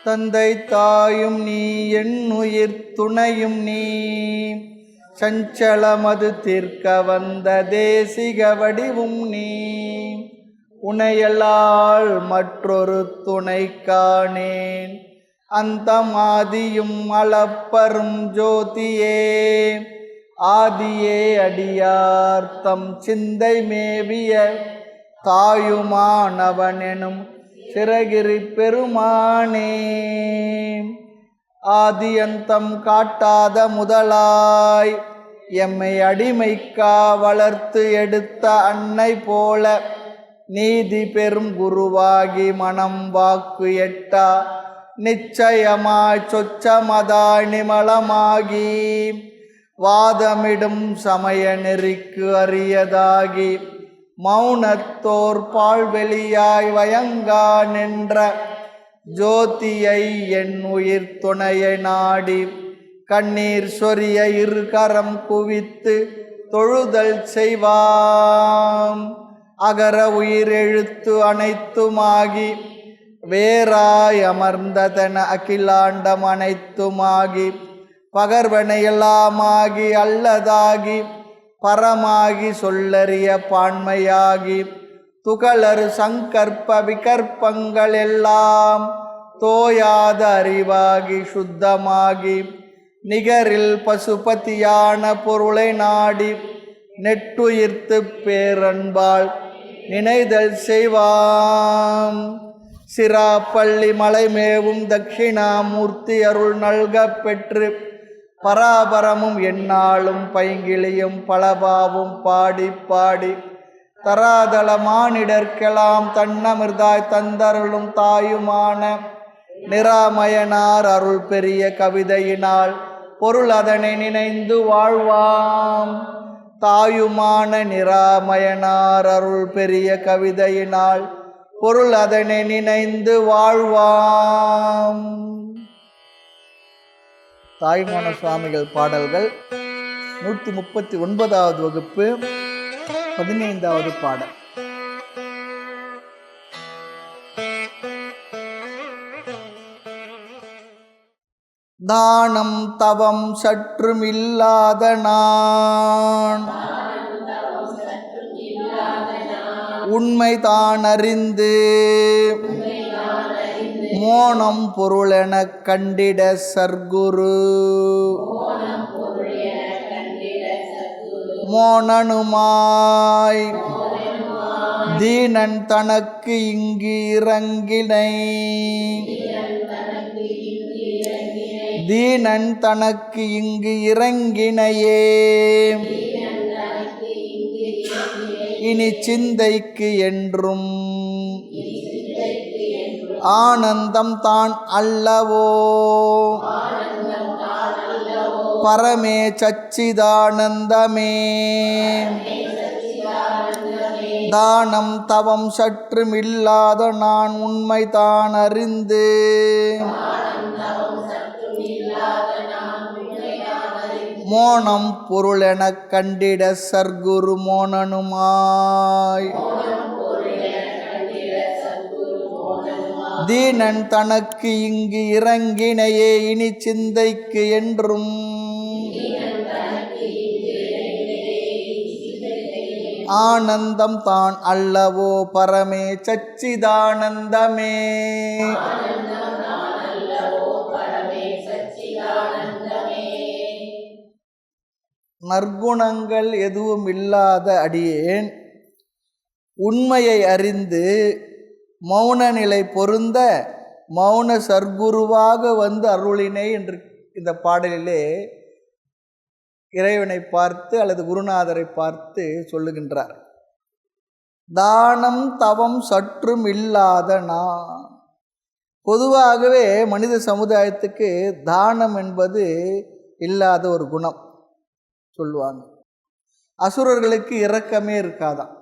தந்தை தாயும் நீ என்னுயிர் துணையும் நீ சஞ்சலமது தீர்க்க வந்த தேசிக வடிவும் நீ உனையலால் மற்றொரு துணை காணேன் அந்த மாதியும் அளப்பரும் ஜோதியே ஆதியே அடியார்த்தம் சிந்தை மேவிய தாயுமானவனெனும் சிறகிரி பெருமானே ஆதியந்தம் காட்டாத முதலாய் எம்மை அடிமைக்கா வளர்த்து எடுத்த அன்னை போல நீதி பெரும் குருவாகி மனம் வாக்கு எட்டா நிச்சயமாய் சொச்சமதாய் நிமலமாகி வாதமிடும் சமய நெறிக்கு அரியதாகி மௌனத்தோர் பால்வெளியாய் வயங்கா நின்ற ஜோதியை என் உயிர் துணையை நாடி கண்ணீர் சொரிய இருகரம் குவித்து தொழுதல் செய்வாம் அகர உயிர் எழுத்து அனைத்துமாகி வேறாய் அமர்ந்ததன அகிலாண்டம் அனைத்துமாகி பகர்வனையெல்லாமாகி அல்லதாகி பரமாகி சொல்லறிய பான்மையாகி துகளறு சங்கற்ப விகற்பங்கள் எல்லாம் தோயாத அறிவாகி சுத்தமாகி நிகரில் பசுபதியான பொருளை நாடி நெட்டுயிர்த்து பேரன்பால் நினைதல் செய்வாம் சிராப்பள்ளி மலைமேவும் தட்சிணாமூர்த்தி அருள் நல்க பெற்று பராபரமும் எந்நாளும் பைங்கிளியும் பலபாவும் பாடி பாடி தராதள மானிடர்க்கெல்லாம் தன்னமிர்தாய் தந்தருளும் தாயுமான நிராமயனார் அருள் பெரிய கவிதையினால் பொருள் அதனை நினைந்து வாழ்வாம் தாயுமான நிராமயனார் அருள் பெரிய கவிதையினால் பொருள் அதனை நினைந்து வாழ்வாம். தாயுமான சுவாமிகள் பாடல்கள் 139வது வகுப்பு 15வது பாடல். தானம் தவம் சற்றுமில்லாத நான் உண்மைதான் அறிந்து மோனம் பொருளெனக் கண்டிட சர்க்குரு மோனனுமாய் தீனன் தனக்கு இங்கு இறங்கினை தீனன் தனக்கு இங்கு இறங்கினையே இனி சிந்தைக்கு என்றும் ஆனந்தம் தான் அல்லவோ பரமே சச்சிதானந்தமே தானம் தவம் சற்றுமில்லாத நான் உண்மைதான் அறிந்து மோனம் பொருளெனக் கண்டிட சர்க்குரு மோனனுமாய் தீனன் தனக்கு இங்கு இறங்கினையே இனி சிந்தைக்கு என்றும் ஆனந்தம் தான் அல்லவோ பரமே சச்சிதானந்தமே. நற்குணங்கள் எதுவும் இல்லாத அடியேன் உண்மையை அறிந்து மௌன நிலை பொருந்த மௌன சர்க்குருவாக வந்து அருளினை என்று இந்த பாடலிலே இறைவனை பார்த்து அல்லது குருநாதரை பார்த்து சொல்லுகின்றார். தானம் தவம் சற்றும் இல்லாத நான். பொதுவாகவே மனித சமுதாயத்துக்கு தானம் என்பது இல்லாத ஒரு குணம் சொல்லுவாங்க. அசுரர்களுக்கு இரக்கமே இருக்காதான்,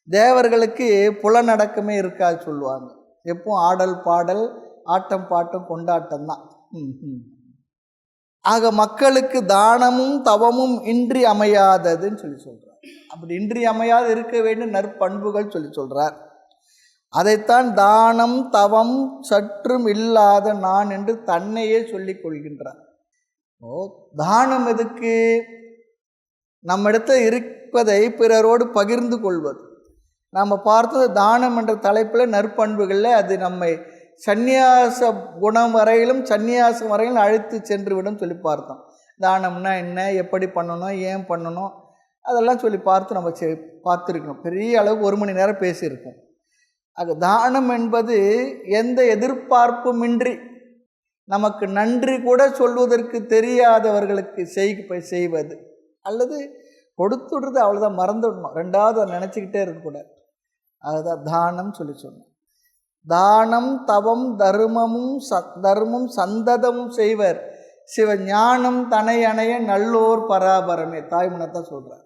தேவர்களுக்கு புலனடக்கமே இருக்காது சொல்லுவாங்க. எப்பவும் ஆடல் பாடல் ஆட்டம் பாட்டம் கொண்டாட்டம் தான். ஆக மக்களுக்கு தானமும் தவமும் இன்றி அமையாததுன்னு சொல்லி சொல்கிறார். அப்படி இன்றி அமையாது இருக்க வேண்டும் நற்பண்புகள் சொல்லி சொல்கிறார். அதைத்தான் தானம் தவம் சற்றும் இல்லாத நான் என்று தன்னையே சொல்லிக் கொள்கின்றார். தானம் எதுக்கு? நம்மிடத்தில் இருப்பதை பிறரோடு பகிர்ந்து கொள்வது. நாம் பார்த்தது தானம் என்ற தலைப்பில் நற்பண்புகளில் அது நம்மை சந்நியாச குணம் வரையிலும் சந்நியாசம் வரையிலும் அழைத்து சென்று விடும் சொல்லி பார்த்தோம். தானம்னா என்ன, எப்படி பண்ணணும், ஏன் பண்ணணும், அதெல்லாம் சொல்லி பார்த்து நம்ம பார்த்துருக்கணும். பெரிய அளவுக்கு 1 மணி நேரம் பேசியிருக்கோம். அது தானம் என்பது எந்த எதிர்பார்ப்புமின்றி நமக்கு நன்றி கூட சொல்வதற்கு தெரியாதவர்களுக்கு செய்வது, அல்லது கொடுத்துடுறது அவ்வளோதான், மறந்துடணும், ரெண்டாவது அதை நினச்சிக்கிட்டே இருக்கக்கூடாது. அதுதான் தானம் சொல்லி சொன்னோம். தானம் தவம் தர்மமும் சந்ததமும் செய்வர் சிவ ஞானம் தனை அணைய நல்லோர் பராபரமே. தாய்மனத்தான் சொல்கிறார்.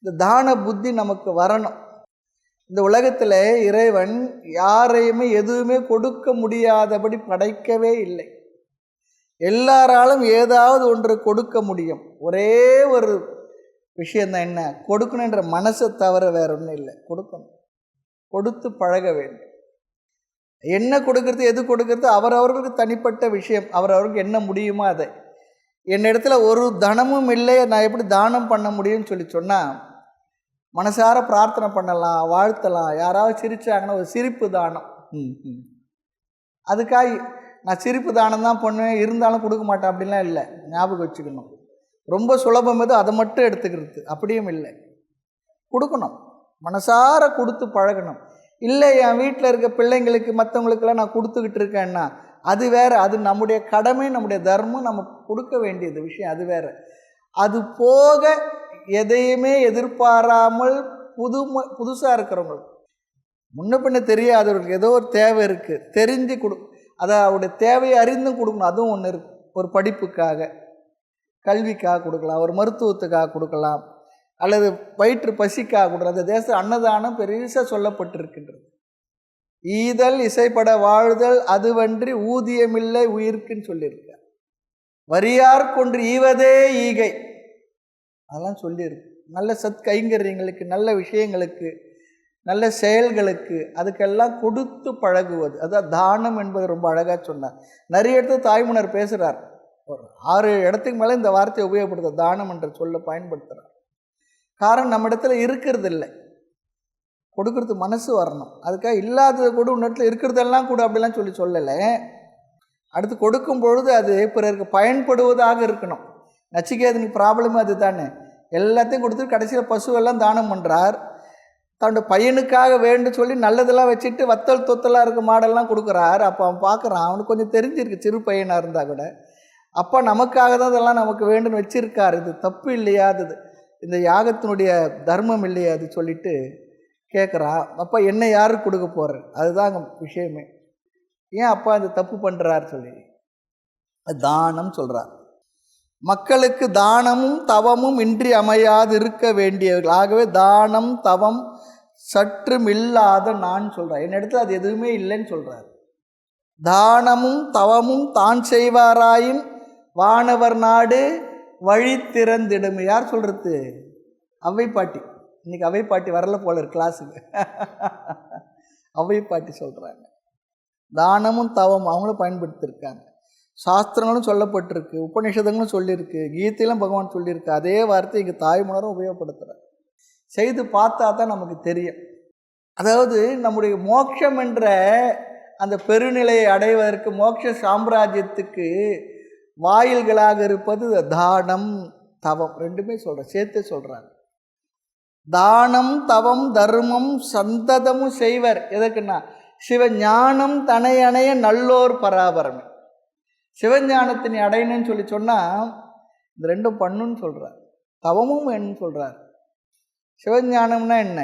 இந்த தான புத்தி நமக்கு வரணும். இந்த உலகத்தில் இறைவன் யாரையுமே எதுவுமே கொடுக்க முடியாதபடி படைக்கவே இல்லை. எல்லாராலும் ஏதாவது ஒன்று கொடுக்க முடியும். ஒரே ஒரு விஷயந்தான், என்ன? கொடுக்கணுன்ற மனசை தவிர வேற ஒன்றும் இல்லை. கொடுக்கணும், கொடுத்து பழக வேண்டும். என்ன கொடுக்கறது, எது கொடுக்கறது அவரவர்களுக்கு தனிப்பட்ட விஷயம். அவரவர்களுக்கு என்ன முடியுமோ அதை. என்னிடத்துல ஒரு தனமும் இல்லை, நான் எப்படி தானம் பண்ண முடியும்னு சொல்லி சொன்னால், மனசார பிரார்த்தனை பண்ணலாம், வாழ்த்தலாம். யாராவது சிரிச்சாங்கன்னா ஒரு சிரிப்பு தானம். அதுக்காக நான் சிரிப்பு தானம் தான் பண்ணுவேன், இருந்தாலும் கொடுக்க மாட்டேன் அப்படின்லாம் இல்லை. ஞாபகம் வச்சுக்கணும். ரொம்ப சுலபம் எது அதை மட்டும் எடுத்துக்கிறது, அப்படியும் இல்லை. கொடுக்கணும், மனசார கொடுத்து பழகணும். இல்லை என் வீட்டில் இருக்க பிள்ளைங்களுக்கு மற்றவங்களுக்கெல்லாம் நான் கொடுத்துக்கிட்டு இருக்கேன்னா அது வேறு. அது நம்முடைய கடமை, நம்முடைய தர்மம், நம்ம கொடுக்க வேண்டியது விஷயம், அது வேறு. அது போக எதையுமே எதிர்பாராமல் புதுசாக இருக்கிறவங்களுக்கு, முன்ன பின்ன தெரியாதவர்களுக்கு ஏதோ ஒரு தேவை இருக்குது, தெரிஞ்சு அதை அவருடைய தேவையை அறிந்தும் கொடுக்கணும். அதுவும் ஒன்று இருக்குது. ஒரு படிப்புக்காக, கல்விக்காக கொடுக்கலாம், ஒரு மருத்துவத்துக்காக கொடுக்கலாம், அல்லது வயிற்று பசிக்காக கொடுக்கலாம். அந்த தேச அன்னதானம் பெருசாக சொல்லப்பட்டிருக்கின்றது. ஈதல் இசைப்பட வாழ்தல் அதுவன்றி ஊதியமில்லை உயிர்க்குன்னு சொல்லியிருக்கார். வரியார் கொன்று ஈவதே ஈகை, அதெல்லாம் சொல்லியிருக்கு. நல்ல சத்கைங்கரியங்களுக்கு, நல்ல விஷயங்களுக்கு, நல்ல செயல்களுக்கு, அதுக்கெல்லாம் கொடுத்து பழகுவது, அதான் தானம் என்பது ரொம்ப அழகாக சொன்னார். நிறைய இடத்துல தாய்மன்னர் பேசுகிறார். ஒரு 6 இடத்துக்கு மேலே இந்த வார்த்தையை உபயோகப்படுத்த தானம் என்ற சொல்ல பயன்படுத்துகிறார். காரணம், நம்ம இடத்துல இருக்கிறது இல்லை, கொடுக்கறது மனசு வரணும். அதுக்காக இல்லாதது கூட இடத்துல இருக்கிறதெல்லாம் கூட அப்படிலாம் சொல்லலை. அடுத்து கொடுக்கும் பொழுது அது பிறருக்கு பயன்படுவதாக இருக்கணும். நச்சிகேதனுக்கு ப்ராப்ளமே அது தானே. எல்லாத்தையும் கொடுத்து கடைசியில் பசுவெல்லாம் தானம் பண்ணுறார். தன்னோட பையனுக்காக வேண்டும் சொல்லி நல்லதெல்லாம் வச்சுட்டு வத்தல் தொத்தலாக இருக்க மாடெல்லாம் கொடுக்குறார். அப்போ அவன் பார்க்குறான், அவனுக்கு கொஞ்சம் தெரிஞ்சிருக்கு, சிறு பையனாக இருந்தால் கூட. அப்போ நமக்காக தான் இதெல்லாம் நமக்கு வேண்டும்னு வச்சிருக்கார். இது தப்பு இல்லையா, அது இந்த யாகத்தினுடைய தர்மம் இல்லையா அது சொல்லிட்டு கேட்குறான். அப்போ என்ன யாருக்கு கொடுக்க போகிறார், அதுதான் விஷயமே. ஏன் அப்பா அது தப்பு பண்ணுறார் சொல்லி தானம் சொல்கிறார். மக்களுக்கு தானமும் தவமும் இன்றி அமையாது இருக்க வேண்டியவர்கள். ஆகவே தானம் தவம் சற்றும் இல்லாத நான் சொல்கிறேன். என்னிடத்துல அது எதுவுமே இல்லைன்னு சொல்கிறார். தானமும் தவமும் தான் செய்வாராயின் வானவர் நாடு வழி திறந்திடும். யார் சொல்கிறது? அவ்வை பாட்டி. இன்றைக்கி அவ்வை பாட்டி வரல போல இருக்கு கிளாஸுக்கு. அவ்வை பாட்டி சொல்கிறாங்க. தானமும் தவம் அவங்களும் பயன்படுத்தியிருக்காங்க. சாஸ்திரங்களும் சொல்லப்பட்டிருக்கு, உபநிஷதங்களும் சொல்லியிருக்கு, கீதையிலும் பகவான் சொல்லியிருக்கு. அதே வார்த்தை இங்கே தாய்மலரும் உபயோகப்படுத்துகிறார். செய்து பார்த்தா தான் நமக்கு தெரியும். அதாவது நம்முடைய மோட்சம் என்ற அந்த பெருநிலையை அடைவதற்கு, மோட்ச சாம்ராஜ்யத்துக்கு வாயில்களாக இருப்பது தானம் தவம். ரெண்டுமே சேர்த்து சொல்கிறாங்க. தானம் தவம் தர்மம் சந்ததமும் செய்வர். எதற்குன்னா சிவஞானம் தனை அணைய நல்லோர் பராபரமே. சிவஞானத்தினை அடையணும்னு சொல்லி சொன்னால் இந்த ரெண்டும் பண்ணுன்னு சொல்கிறார். தவமும் என்ன சொல்கிறார். சிவஞானம்னா என்ன?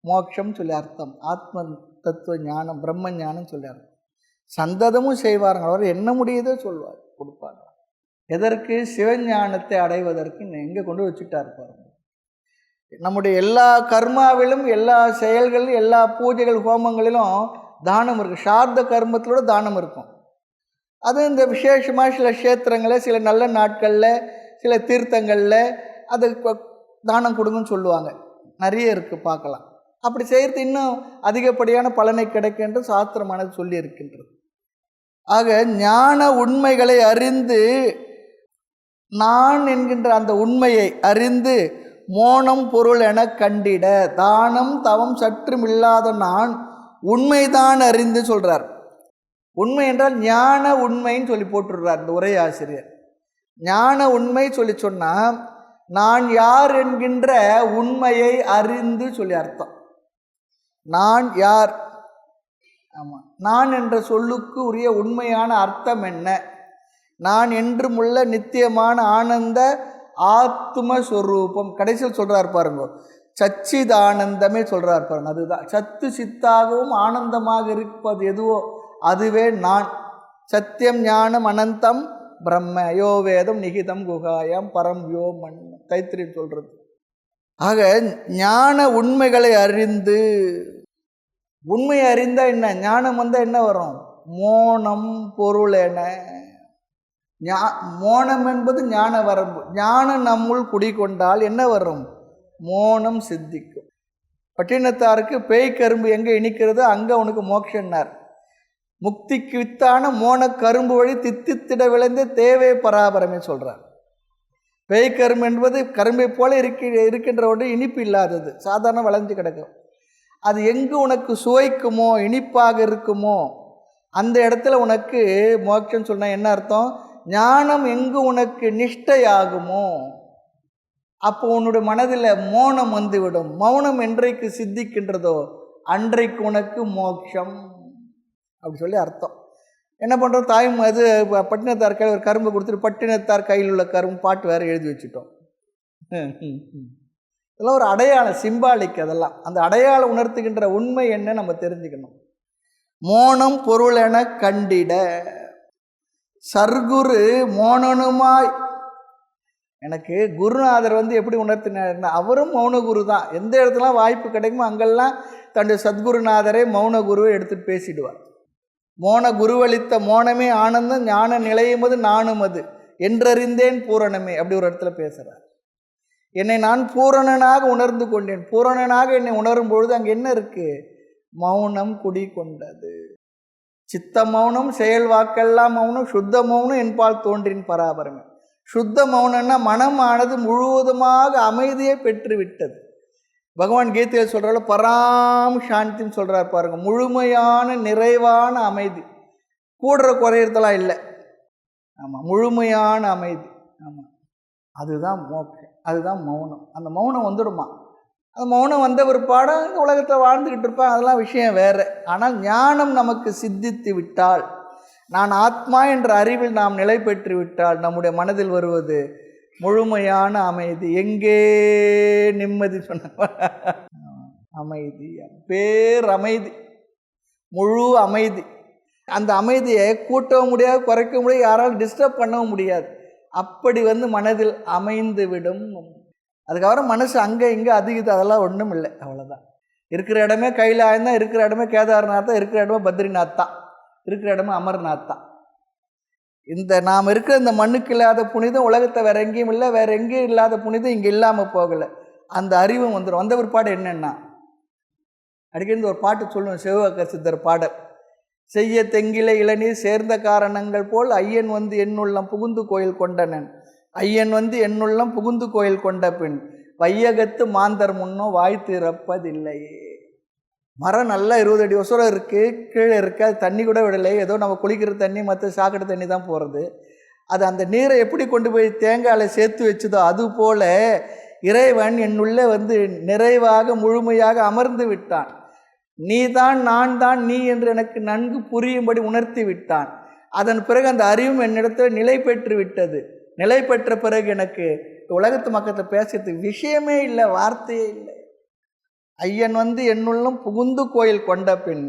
மோட்சம் சொல்லி அர்த்தம். ஆத்ம தத்துவ ஞானம், பிரம்ம ஞானம் சொல்லி அர்த்தம். சந்ததமும் செய்வார்கள். அவர் என்ன முடியுதோ சொல்வார், கொடுப்பாங்க. எதற்கு? சிவஞானத்தை அடைவதற்கு. எங்கே கொண்டு வச்சுட்டார் பாருங்க. நம்முடைய எல்லா கர்மாவிலும், எல்லா செயல்களிலும், எல்லா பூஜைகள் ஹோமங்களிலும் தானம் இருக்குது. சார்த கர்மத்திலோட தானம் இருக்கும். அது இந்த விசேஷமாக சில க்ஷேத்திரங்களில், சில நல்ல நாட்களில், சில தீர்த்தங்களில் அது தானம் கொடுங்கன்னு சொல்லுவாங்க. நிறைய இருக்குது, பார்க்கலாம். அப்படி செய்கிறது இன்னும் அதிகப்படியான பலனை கிடைக்கும் என்று சாஸ்திரமானது சொல்லி இருக்கின்றது. ஆக ஞான உண்மைகளை அறிந்து, நான் என்கின்ற அந்த உண்மையை அறிந்து மோனம் பொருள் என கண்டிட, தானம் தவம் சற்றும் இல்லாத நான் உண்மைதான் அறிந்து சொல்றார். உண்மை என்றால் ஞான உண்மைன்னு சொல்லி போட்டுடுறார் இந்த உரையாசிரியர். ஞான உண்மை சொல்லி சொன்னால் நான் யார் என்கின்ற உண்மையை அறிந்து சொல்லி அர்த்தம். நான் யார், ஆமாம், நான் என்ற சொல்லுக்கு உரிய உண்மையான அர்த்தம் என்ன? நான் என்றுமுள்ள நித்தியமான ஆனந்த ஆத்மஸ்வரூபம். கடைசியில் சொல்கிறார் பாருங்க, சச்சிதானந்தமே சொல்கிறார் பாருங்க. அதுதான் சத்து சித்தாகவும் ஆனந்தமாக இருப்பது எதுவோ அதுவே நான். சத்தியம் ஞானம் அனந்தம் பிரம்ம யோ வேதம் நிகிதம் குகாயம் பரம் யோ மண், தைத்திரி சொல்கிறது. ஆக ஞான உண்மைகளை அறிந்து, உண்மையை அறிந்தால் என்ன, ஞானம் வந்தால் என்ன வரும்? மோனம் பொருள் என. மோனம் என்பது ஞான வரம்பு. ஞானம் நம்முள் குடிகொண்டால் என்ன வரும்? மோனம் சித்திக்கும். பட்டினத்தாருக்கு பேய் கரும்பு எங்கே இனிக்கிறதோ அங்கே உனக்கு மோட்சன்னார். முக்திக்கு வித்தான மோன கரும்பு வழி தித்தித்திட விளைந்த தேவை பராபரமே சொல்கிறார். பேய் கரும்பு என்பது கரும்பை போல இருக்கின்ற ஒன்று இனிப்பு இல்லாதது, சாதாரண வளைஞ்சு கிடக்கும். அது எங்கு உனக்கு சுவைக்குமோ இனிப்பாக இருக்குமோ அந்த இடத்துல உனக்கு மோட்சம் சொன்னால் என்ன அர்த்தம்? ஞானம் எங்கு உனக்கு நிஷ்டையாகுமோ அப்போ உன்னுடைய மனதில் மோனம் வந்துவிடும். மௌனம் என்றைக்கு சித்திக்கின்றதோ அன்றைக்கு உனக்கு மோட்சம் அப்படி சொல்லி அர்த்தம். என்ன பண்ணுறோம்? தாயும் அது பட்டினத்தார் கையில் ஒரு கரும்பு கொடுத்துட்டு பட்டினத்தார் கையில் உள்ள கரும்பு பாட்டு வேறு எழுதி வச்சுட்டோம். இதெல்லாம் ஒரு அடையாளம், சிம்பாலிக். அதெல்லாம் அந்த அடையாளம் உணர்த்துகின்ற உண்மை என்ன நம்ம தெரிஞ்சுக்கணும். மோனம் பொருள் என கண்டிட சர்க்குரு மோனனுமாய். எனக்கு குருநாதர் எப்படி உணர்த்தினார்னா, அவரும் மௌன குரு தான். எந்த இடத்துல வாய்ப்பு கிடைக்குமோ அங்கெல்லாம் தன்னுடைய சத்குருநாதரை மௌன குருவை எடுத்துட்டு பேசிடுவார். மோன குருவளித்த மோனமே ஆனந்தம் ஞான நிலையுமது நானும் அது என்றறிந்தேன் பூரணமே அப்படி ஒரு இடத்துல பேசுகிறார். என்னை நான் பூரணனாக உணர்ந்து கொண்டேன். பூரணனாக என்னை உணரும் பொழுது அங்கே என்ன இருக்கு? மௌனம் குடி கொண்டது. சித்த மௌனம், செயல் வாக்கெல்லாம் மௌனம், சுத்த மௌனம் என்பால் தோன்றின் பராபரமே. சுத்த மௌனம்னா மனமானது முழுவதுமாக அமைதியை பெற்று விட்டது. பகவான் கீதையில் சொல்கிறால பராம் சாந்தின்னு சொல்கிறார் பாருங்க. முழுமையான நிறைவான அமைதி, கூடுற குறையிறதெல்லாம் இல்லை. ஆமாம், முழுமையான அமைதி. ஆமாம், அதுதான் மோட்சம், அதுதான் மௌனம். அந்த மௌனம் வந்துடுமா? அந்த மௌனம் வந்த பிற்பாடு உலகத்தில் வாழ்ந்துக்கிட்டு இருப்பான், அதெல்லாம் விஷயம் வேறு. ஆனால் ஞானம் நமக்கு சித்தித்து விட்டால், நான் ஆத்மா என்ற அறிவில் நாம் நிலை பெற்று விட்டால் நம்முடைய மனதில் வருவது முழுமையான அமைதி. எங்கே நிம்மதி சொன்ன அமைதி, பேரமைதி, முழு அமைதி. அந்த அமைதியை கூட்டவும் முடியாது, குறைக்க முடியாது, யாராலும் டிஸ்டர்ப் பண்ணவும் முடியாது. அப்படி மனதில் அமைந்து விடும். அதுக்கப்புறம் மனசு அங்கே இங்கே அதிகது அதெல்லாம் ஒன்றும் இல்லை, அவ்வளோதான். இருக்கிற இடமே கைலாயம் தான், இருக்கிற இடமே கேதார்நாத் தான், இருக்கிற இடமே பத்ரிநாத் தான், இருக்கிற இடமே அமர்நாத் தான். இந்த நாம் இருக்கிற இந்த மண்ணுக்கு இல்லாத புனிதம் உலகத்தை வேற எங்கேயும் இல்லை, வேற எங்கேயும் இல்லாத புனிதம் இங்கே இல்லாமல் போகலை. அந்த அறிவும் வந்துடும். வந்த ஒரு பாடு என்னென்னா, அடிக்கடி ஒரு பாட்டு சொல்லுவேன், சிவகர் சித்தர் பாடல். செய்ய தெங்கில இளநீர் சேர்ந்த காரணங்கள் போல் ஐயன் என்னுள்ளம் புகுந்து கோயில் கொண்டனன். ஐயன் என்னுள்ளம் புகுந்து கோயில் கொண்ட பின் வையகத்து மாந்தர் முன்னோ வாய் திறப்பதில்லையே. மரம் நல்லா 20 அடி உசரம் இருக்குது, கீழே இருக்குது, அது தண்ணி கூட விடலை. ஏதோ நம்ம குளிக்கிற தண்ணி மற்ற சாக்கடை தண்ணி தான் போகிறது. அது அந்த நீரை எப்படி கொண்டு போய் தேங்காயில் சேர்த்து வச்சுதோ அதுபோல் இறைவன் என்னுள்ளே நிறைவாக முழுமையாக அமர்ந்து விட்டான். நீ தான் நான் தான் நீ என்று எனக்கு நன்கு புரியும்படி உணர்த்தி விட்டான். அதன் பிறகு அந்த அறிவும் என்னிடத்தில் நிலை பெற்று விட்டது. நிலை பெற்ற பிறகு எனக்கு உலகத்து மக்கள் பேசுறதுக்கு விஷயமே இல்லை, வார்த்தையே இல்லை. ஐயன் என்னுள்ளும் புகுந்து கோயில் கொண்ட பின்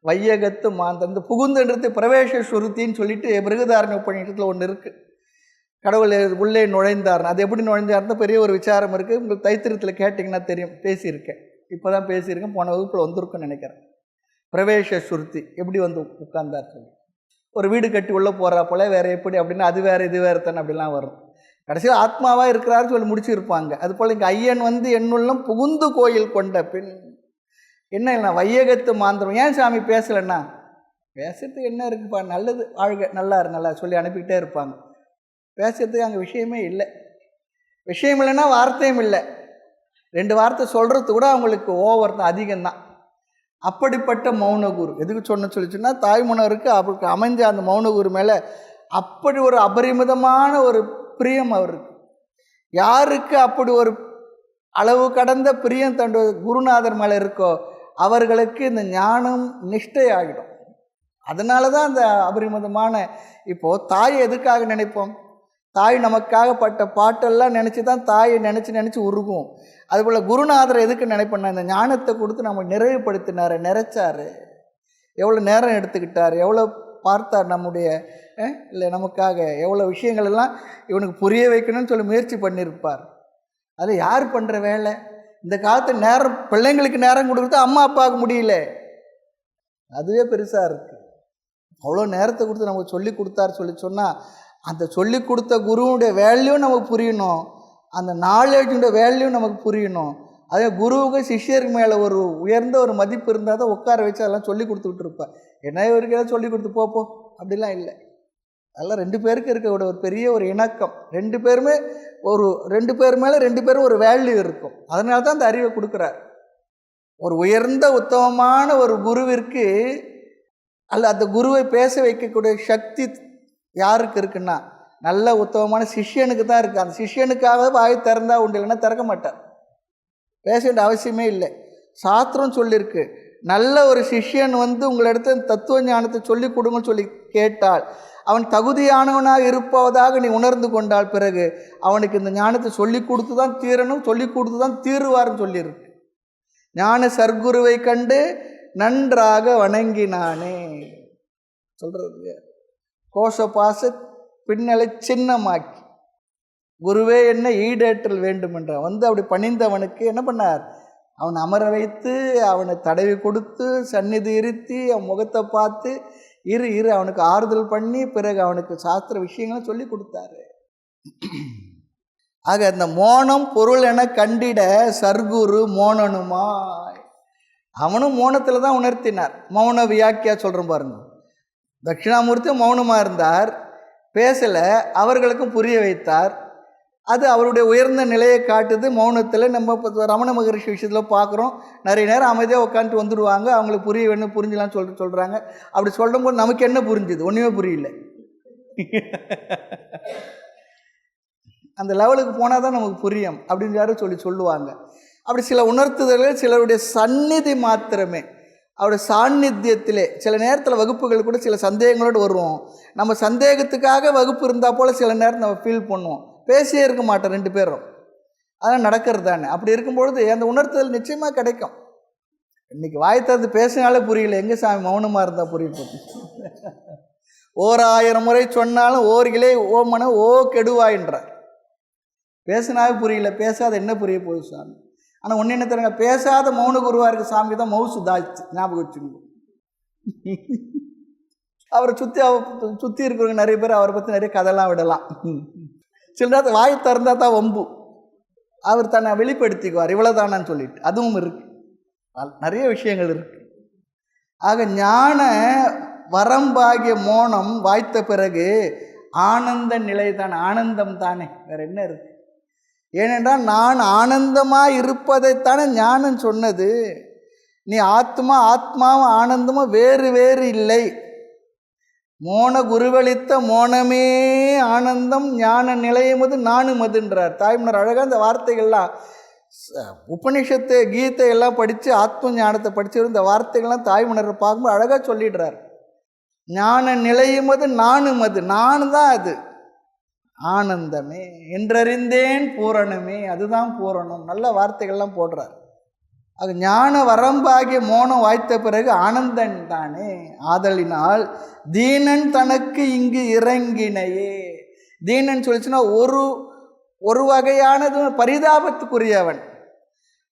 வையகத்து மாந்தந்து. புகுந்துன்றது பிரவேச சுருத்தின்னு சொல்லிட்டு பிருகதாரண்ய உபநிஷத்தில் ஒன்று இருக்குது. கடவுள் உள்ளே நுழைந்தார். அது எப்படி நுழைந்தார்னு பெரிய ஒரு விசாரம் இருக்குது. உங்களுக்கு தைத்திரத்தில் கேட்டிங்கன்னா தெரியும், பேசியிருக்கேன். இப்போ தான் பேசியிருக்கேன், போன வகுப்பில் வந்திருக்குன்னு நினைக்கிறேன். பிரவேச சுருத்தி எப்படி உட்கார்ந்தார் சொல்லி. ஒரு வீடு கட்டி உள்ளே போகிறா போல வேறு எப்படி அப்படின்னா அது வேறு இது வேறு தானே அப்படிலாம் வரும். கடைசியில் ஆத்மாவாக இருக்கிறாருன்னு சொல்லி முடிச்சிருப்பாங்க. அதுபோல் இங்கே ஐயன் என்னுள்ளம் புகுந்து கோயில் கொண்ட பின் என்ன இல்லை வையகத்து மாந்திரம். ஏன் சாமி பேசலைன்னா, பேசுறதுக்கு என்ன இருக்குப்பா, நல்லது வாழ்க நல்லா சொல்லி அனுப்பிக்கிட்டே இருப்பாங்க. பேசுறதுக்கு அங்கே விஷயமே இல்லை. விஷயம் இல்லைன்னா வார்த்தையும் இல்லை. 2 வார்த்தை சொல்கிறது கூட அவங்களுக்கு ஓவர் தான், அதிகம்தான். அப்படிப்பட்ட மௌனகுரு எதுக்கு சொல்லிச்சுன்னா, தாய்மனருக்கு அவருக்கு அமைஞ்ச அந்த மௌனகுரு மேலே அப்படி ஒரு அபரிமிதமான ஒரு பிரியம் அவருக்கு. யாருக்கு அப்படி ஒரு அளவு கடந்த பிரியம் தன் குருநாதர் மேலே இருக்கோ அவர்களுக்கு இந்த ஞானம் நிஷ்டை ஆகிடும். அதனால தான் அந்த அபரிமிதமான. இப்போது தாயை எதுக்காக நினைப்போம்? தாய் நமக்காக பட்ட பாட்டெல்லாம் நினச்சி தான் தாயை நினச்சி உருகும். அதுபோல் குருநாதரை எதுக்கு நினைப்பேன்னா, இந்த ஞானத்தை கொடுத்து நம்ம நிறைவுபடுத்தினார், நிறைச்சார், எவ்வளோ நேரம் எடுத்துக்கிட்டார், எவ்வளோ பார்த்தார் நம்முடைய இல்லை நமக்காக எவ்வளோ விஷயங்கள் எல்லாம் இவனுக்கு புரிய வைக்கணும்னு சொல்லி முயற்சி பண்ணியிருப்பார். அது யார் பண்ணுற வேலை? இந்த காலத்து நேரம் பிள்ளைங்களுக்கு நேரம் கொடுக்குறது அம்மா அப்பாவுக்கு முடியல, அதுவே பெருசாக இருக்குது. அவ்வளோ நேரத்தை கொடுத்து நமக்கு சொல்லி கொடுத்தார் சொன்னால் அந்த சொல்லி கொடுத்த குருவுடைய வேல்யூ நமக்கு புரியணும், அந்த நாலேஜுடைய வேல்யூ நமக்கு புரியணும். அதே குருவுக்கு சிஷ்யருக்கு மேலே ஒரு உயர்ந்த ஒரு மதிப்பு இருந்தால் தான் உட்கார வச்சு அதெல்லாம் சொல்லி கொடுத்துக்கிட்டு இருப்பேன். என்ன இவருக்கு ஏதாவது சொல்லி கொடுத்து போப்போ அப்படிலாம் இல்லை. அதெல்லாம் 2 பேருக்கு இருக்க ஒரு பெரிய ஒரு இணக்கம். 2 பேர் மேலே 2 பேரும் ஒரு வேல்யூ இருக்கும். அதனால தான் அந்த அறிவை கொடுக்குறார். ஒரு உயர்ந்த உத்தமமான ஒரு குருவிற்கு அல்ல அந்த குருவை பேச வைக்கக்கூடிய சக்தி யாருக்கு இருக்குன்னா, நல்ல உத்தமமான சிஷ்யனுக்கு தான் இருக்குது. அந்த சிஷ்யனுக்காக வாய் திறந்தா உண்டு, இல்லைன்னா திறக்க மாட்டார். பேச வேண்டிய அவசியமே இல்லை. சாஸ்திரம் சொல்லியிருக்கு, நல்ல ஒரு சிஷ்யன் உங்களிடத்து தத்துவ ஞானத்தை சொல்லி கொடுங்கன்னு சொல்லி கேட்டால் அவன் தகுதியானவனாக இருப்பதாக நீ உணர்ந்து கொண்டால் பிறகு அவனுக்கு இந்த ஞானத்தை சொல்லி கொடுத்து தான் தீரணும், சொல்லி கொடுத்து தான் தீருவார்னு சொல்லியிருக்கு. ஞான சர்க்குருவை கண்டு நன்றாக வணங்கினானே சொல்கிறது. கோஷபாச பின்னலை சின்னமாக்கி குருவே என்ன ஈடேற்றல் வேண்டும் என்றான். அப்படி பணிந்தவனுக்கு என்ன பண்ணார்? அவனை அமர வைத்து அவனை தடவி கொடுத்து சந்நிதி இருத்தி அவன் முகத்தை பார்த்து இரு அவனுக்கு ஆறுதல் பண்ணி பிறகு அவனுக்கு சாஸ்திர விஷயங்களை சொல்லி கொடுத்தாரு. ஆக அந்த மோனம் பொருள் என கண்டிட சர்க்குரு மோனனுமாய், அவனும் மௌனத்தில் தான் உணர்த்தினார். மௌன வியாக்கியா சொல்கிறோம் பாருங்க. தட்சிணாமூர்த்தி மௌனமாக இருந்தார், பேசலை, அவர்களுக்கும் புரிய வைத்தார். அது அவருடைய உயர்ந்த நிலையை காட்டுது. மௌனத்தில் நம்ம இப்போ ரமண மகரிஷி விஷயத்தில் பார்க்குறோம், நிறைய நேரம் அமைதியாக உட்காந்துட்டு வந்துடுவாங்க, அவங்களுக்கு புரிய வேணும் புரிஞ்சலான்னு சொல்கிறாங்க. அப்படி சொல்லும்போது நமக்கு என்ன புரிஞ்சுது? ஒன்றுமே புரியல. அந்த லெவலுக்கு போனால் தான் நமக்கு புரியும் அப்படின்னு யாரும் சொல்லுவாங்க. அப்படி சில உணர்த்துதல்கள் சிலருடைய சந்நிதி மாத்திரமே, அவருடைய சாநித்தியத்திலே சில நேரத்தில் வகுப்புகள் கூட சில சந்தேகங்களோடு வருவோம். நம்ம சந்தேகத்துக்காக வகுப்பு இருந்தால் போல் சில நேரம் நம்ம ஃபீல் பண்ணுவோம், பேசியே இருக்க மாட்டோம் 2 பேரும். அதெல்லாம் நடக்கிறது தானே. அப்படி இருக்கும்பொழுது அந்த உணர்த்துதல் நிச்சயமாக கிடைக்கும். இன்றைக்கி வாய் திறந்து பேசினாலே புரியல, எங்கே சாமி மௌனமாக இருந்தால் புரியுது. 1000 முறை சொன்னாலும் ஓர்கிலே ஓமன ஓ கெடுவாயின்றார். பேசினாவே புரியல, பேசாத என்ன புரிய போகுது சாமி. ஆனால் ஒன்று என்ன தருங்க, பேசாத மௌன குருவாக இருக்க சாமி தான் மவுசு தாச்சு, ஞாபகம் வச்சுங்க. அவரை சுற்றி இருக்கிறவங்க நிறைய பேர் அவரை பற்றி நிறைய கதைலாம் விடலாம். சில நேரத்தில் வாய் திறந்தால் தான் வம்பு, அவர் தன்னை வெளிப்படுத்திக்குவார், இவ்வளோதானான்னு சொல்லிட்டு. அதுவும் இருக்குது, நிறைய விஷயங்கள் இருக்குது. ஆக ஞான வரம்பாகிய மோனம் வாய்த்த பிறகு ஆனந்த நிலை தானே, ஆனந்தம் தானே, வேறு என்ன இருக்குது? ஏனென்றால் நான் ஆனந்தமாக இருப்பதைத்தானே ஞானம் சொன்னது. நீ ஆத்மாவும் ஆனந்தமும் வேறு இல்லை. மோன குருவளித்த மோனமே ஆனந்தம் ஞான நிலையமது நானும் அதுன்றார் தாய்மன்னர். அழகாக அந்த வார்த்தைகள்லாம் உபனிஷத்து கீதை எல்லாம் படித்து ஆத்ம ஞானத்தை படிச்சு இந்த வார்த்தைகள்லாம் தாய்மன்னர் பார்க்கும்போது அழகாக சொல்லிடுறார். ஞான நிலையமது நானும் அது, நான் தான் அது ஆனந்தமே என்றறிந்தேன் பூரணமே, அதுதான் பூரணம். நல்ல வார்த்தைகள்லாம் போடுறார். அது ஞான வரம்பாகிய மோனம் வாய்த்த பிறகு ஆனந்தன் தானே. ஆதலினால் தீனன் தனக்கு இங்கு இறங்கினையே. தீனன் சொல்லிச்சுன்னா ஒரு வகையானது பரிதாபத்துக்குரியவன்.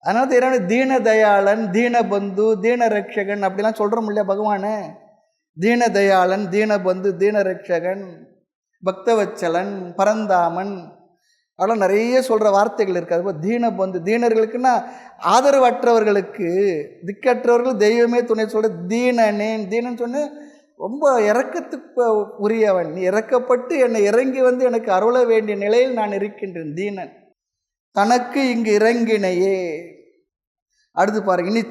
அதனால இறைவன் தீன தயாளன், தீனபந்து, தீன ரட்சகன் அப்படிலாம் சொல்கிறோம் இல்லையா பகவானே. தீன தயாளன், தீனபந்து, தீன ரட்சகன், பக்தவச்சலன், பரந்தாமன், அதெல்லாம் நிறைய சொல்கிற வார்த்தைகள் இருக்குது. அதுபோல் தீனபந்து, தீனர்களுக்குன்னா ஆதரவற்றவர்களுக்கு, திக்கற்றவர்கள் தெய்வமே துணை சொல்கிற தீனனேன். தீனன் சொன்ன ரொம்ப இறக்கத்துக்கு உரியவன், நீ இறக்கப்பட்டு என்னை இறங்கி வந்து எனக்கு அருள வேண்டிய நிலையில் நான் இருக்கின்றேன். தீனன் தனக்கு இங்கு இறங்கினையே. அடுத்து பாருங்க, இனி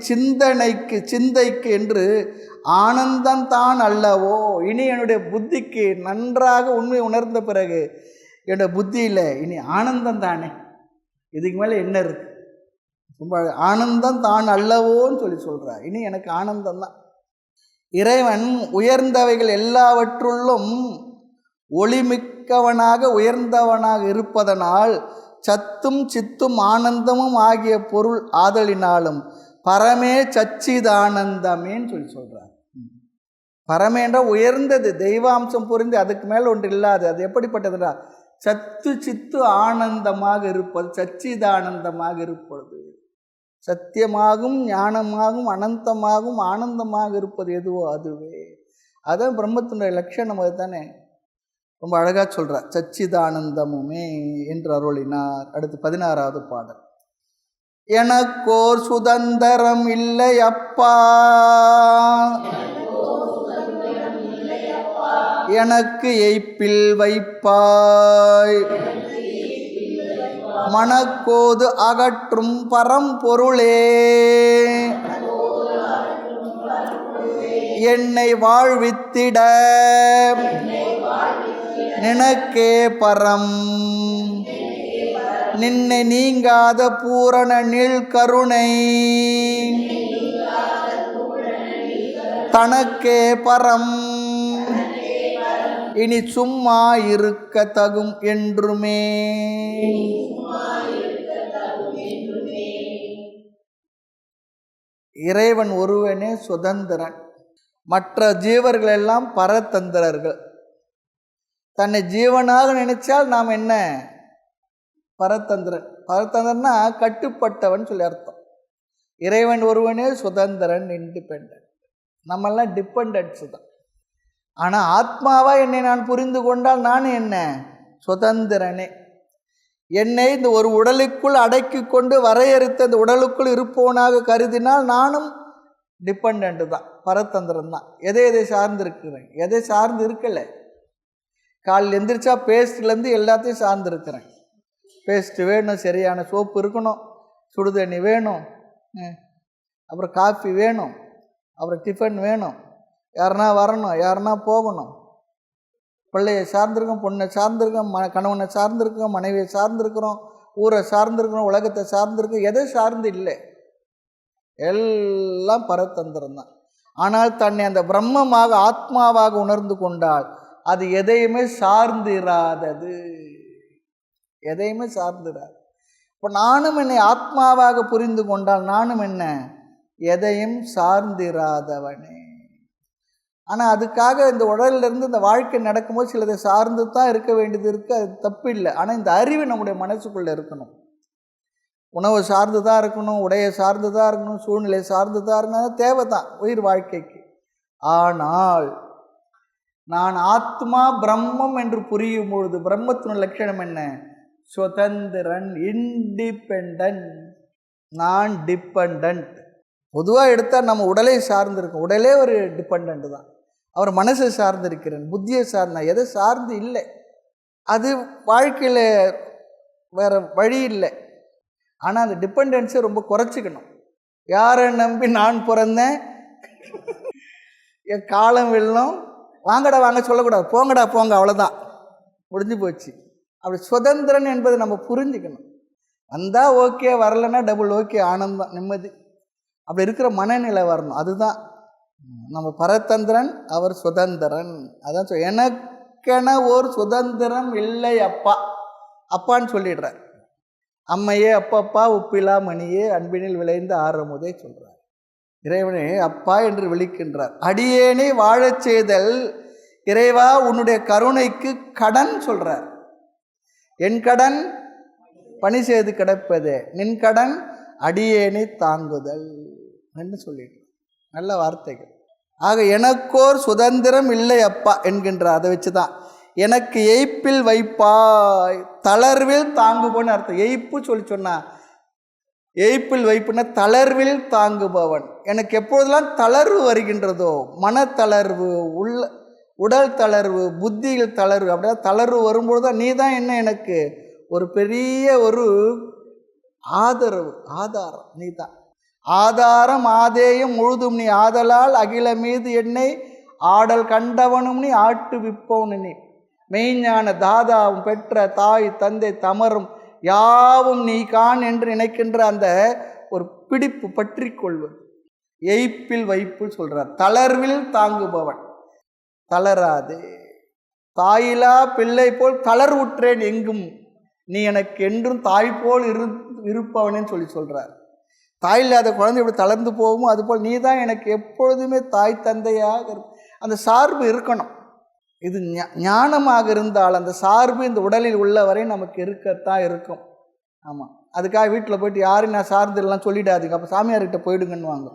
சிந்தைக்கு என்று ஆனந்தம்தான் அல்லவோ. இனி என்னுடைய புத்திக்கு நன்றாக உண்மை உணர்ந்த பிறகு என்னோட புத்தியில் இனி ஆனந்தம் தானே, இதுக்கு மேலே என்ன இருக்கு, ரொம்ப ஆனந்தம் தான் அல்லவோன்னு சொல்கிறார். இனி எனக்கு ஆனந்தம் தான். இறைவன் உயர்ந்தவைகள் எல்லாவற்றுள்ளும் ஒளிமிக்கவனாக உயர்ந்தவனாக இருப்பதனால் சத்தும் சித்தும் ஆனந்தமும் ஆகிய பொருள் ஆதலினாலும் பரமே சச்சிதானந்தமேன்னு சொல்கிறார். பரமேன்ற உயர்ந்தது, தெய்வாம்சம் புரிந்து அதுக்கு மேல் ஒன்று இல்லாது. அது எப்படிப்பட்டதுன்றா சத்து சித்து ஆனந்தமாக இருப்பது, சச்சிதானந்தமாக இருப்பது, சத்தியமாகும் ஞானமாகும் அனந்தமாகும் ஆனந்தமாக இருப்பது எதுவோ அதுவே. அதான் பிரம்மத்தினுடைய லட்சணம். அது தானே ரொம்ப அழகாக சொல்கிறார். சச்சிதானந்தமுமே என்று அருளினார். அடுத்து 16வது பாடல். எனக்கோர் சுதந்திரம் இல்லை அப்பா, எனக்கு எய்ப்பில் வைப்பாய், மனக்கோது அகற்றும் பரம்பொருளே, என்னை வாழ்வித்திட நினக்கே பரம், நின்னை நீங்காத பூரண நீள் கருணை, தனக்கே பரம் இனி சும்மா இருக்க தகும் என்றுமே. இறைவன் ஒருவனே சுதந்திரன், மற்ற ஜீவர்கள் எல்லாம் பரதந்திரர்கள். தன்னை ஜீவனாக நினைச்சால் நாம் என்ன, பரதந்திரன். பரதந்திரன்னா கட்டுப்பட்டவன் சொல்லி அர்த்தம். இறைவன் ஒருவனே சுதந்திரன், இண்டிபெண்டன்ட். நம்மெல்லாம் டிபெண்டன்ஸ் தான். ஆனால் ஆத்மாவா என்னை நான் புரிந்து கொண்டால் நான் என்ன, சுதந்திரனே. என்னை இந்த ஒரு உடலுக்குள் அடக்கி கொண்டு வரையறுத்த இந்த உடலுக்குள் இருப்பவனாக கருதினால் நானும் டிபெண்ட் தான், பரதந்திரம் தான். எதை சார்ந்து இருக்கிறேன், எதை சார்ந்து இருக்கலை. காலையில் எந்திரிச்சா பேஸ்ட்லேருந்து எல்லாத்தையும் சார்ந்து இருக்கிறேன். பேஸ்ட்டு வேணும், சரியான சோப்பு இருக்கணும், சுடுதண்ணி வேணும், அப்புறம் காஃபி வேணும், அப்புறம் டிஃபன் வேணும், யாருன்னா வரணும், யாருன்னா போகணும். பிள்ளையை சார்ந்திருக்கோம், பொண்ணை சார்ந்திருக்கோம், கணவனை சார்ந்திருக்கோம், மனைவியை சார்ந்திருக்கிறோம், ஊரை சார்ந்திருக்கிறோம், உலகத்தை சார்ந்திருக்கோம். எதை சார்ந்து இல்லை, எல்லாம் பரதந்திரம் தான். ஆனால் தன்னை அந்த பிரம்மமாக ஆத்மாவாக உணர்ந்து கொண்டால் அது எதையுமே சார்ந்திராதது, எதையுமே சார்ந்திராது. இப்போ நானும் என்னை ஆத்மாவாக புரிந்து கொண்டால் நானும் என்ன, எதையும் சார்ந்திராதவனே. ஆனால் அதுக்காக இந்த உடலிலிருந்து இந்த வாழ்க்கை நடக்கும்போது சிலதை சார்ந்து தான் இருக்க வேண்டியது இருக்குது, அது தப்பு இல்லை. ஆனால் இந்த அறிவு நம்முடைய மனசுக்குள்ளே இருக்கணும். உணவு சார்ந்து தான் இருக்கணும், உடையை சார்ந்து தான் இருக்கணும், சூழ்நிலை சார்ந்து தான் இருக்கணும், தேவை தான் உயிர் வாழ்க்கைக்கு. ஆனால் நான் ஆத்மா பிரம்மம் என்று புரியும் பொழுது பிரம்மத்தின் லட்சணம் என்ன, சுதந்திரன், இண்டிபெண்டன்ட், நான் டிபெண்டன்ட். பொதுவாக எடுத்தால் நம்ம உடலை சார்ந்திருக்கோம், உடலே ஒரு டிபெண்டன்ட் தான். அவர் மனசை சார்ந்திருக்கிறேன், புத்தியை சார்ந்த, எதை சார்ந்து இல்லை. அது வாழ்க்கையில் வேறு வழி இல்லை. ஆனால் அந்த டிபெண்டன்ஸை ரொம்ப குறைச்சிக்கணும். யாரை நம்பி நான் பிறந்தேன், என் காலம் வெள்ளம், வாங்கடா வாங்க சொல்லக்கூடாது, போங்கடா போங்க, அவ்வளோதான், முடிஞ்சு போச்சு. அப்படி சுதந்திரன் என்பதை நம்ம புரிஞ்சுக்கணும். வந்தால் ஓகே, வரலைன்னா டபுள் ஓகே, ஆனந்தம், நிம்மதி. அப்படி இருக்கிற மனநிலை வரணும். அதுதான் நம்ம பரதந்திரன், அவர் சுதந்திரன். அதான் எனக்கென ஒரு சுதந்திரம் இல்லை அப்பா. அப்பான்னு சொல்லிடுறார். அம்மையே அப்பப்பா உப்பிலா மணியே அன்பினில் விளைந்த ஆரமுதே சொல்கிறார். இறைவனே அப்பா என்று விழிக்கின்றார். அடியேனை வாழச் செய்தல் இறைவா உன்னுடைய கருணைக்கு கடன் சொல்கிறார். என் கடன் பணி செய்து கிடப்பதே, நின் கடன் அடியேனை தாங்குதல் என்று சொல்லிட்டு நல்ல வார்த்தைகள். ஆக எனக்கோர் சுதந்திரம் இல்லை அப்பா என்கின்றார். அதை வச்சு தான் எனக்கு எய்ப்பில் வைப்பாய், தளர்வில் தாங்குபவன் அர்த்தம். எய்ப்பு சொன்னா எய்ப்பில் வைப்புன்னா தளர்வில் தாங்குபவன். எனக்கு எப்பொழுதெல்லாம் தளர்வு வருகின்றதோ, மனத்தளர்வு, உடல் தளர்வு, புத்தியில் தளர்வு, அப்படியே தளர்வு வரும்போது தான் நீ தான் என்ன எனக்கு ஒரு பெரிய ஒரு ஆதாரம் நீ தான். ஆதாரம் ஆதேயம் முழுதும் நீ, ஆதலால் அகில மீது என்னை ஆடல் கண்டவனும் நீ, ஆட்டு விப்பவனு நீ. மெய்ஞான தாதாவும் பெற்ற தாய் தந்தை தமரும் யாவும் நீ கான் என்று நினைக்கின்ற அந்த ஒரு பிடிப்பு, பற்றி கொள்வது. எய்ப்பில் வைப்பு சொல்றார். தளர்வில் தாங்குபவன், தளராதே. தாயிலா பிள்ளை போல் தளர்வுற்றேன் எங்கும், நீ எனக்கு என்றும் தாய் போல் இருப்பவனேன்னு சொல்றார். தாய் இல்லாத குழந்தை எப்படி தளர்ந்து போகுமோ அதுபோல் நீ தான் எனக்கு எப்பொழுதுமே தாய் தந்தையாக அந்த சார்பு இருக்கணும். இது ஞானமாக இருந்தால் அந்த சார்பு இந்த உடலில் உள்ளவரை நமக்கு இருக்கத்தான் இருக்கும். ஆமாம், அதுக்காக வீட்டில் போயிட்டு யாரும் நான் சார்ந்துலாம் சொல்லிடாதீங்க, அப்போ சாமியார்கிட்ட போயிடுங்கன்னு வாங்க,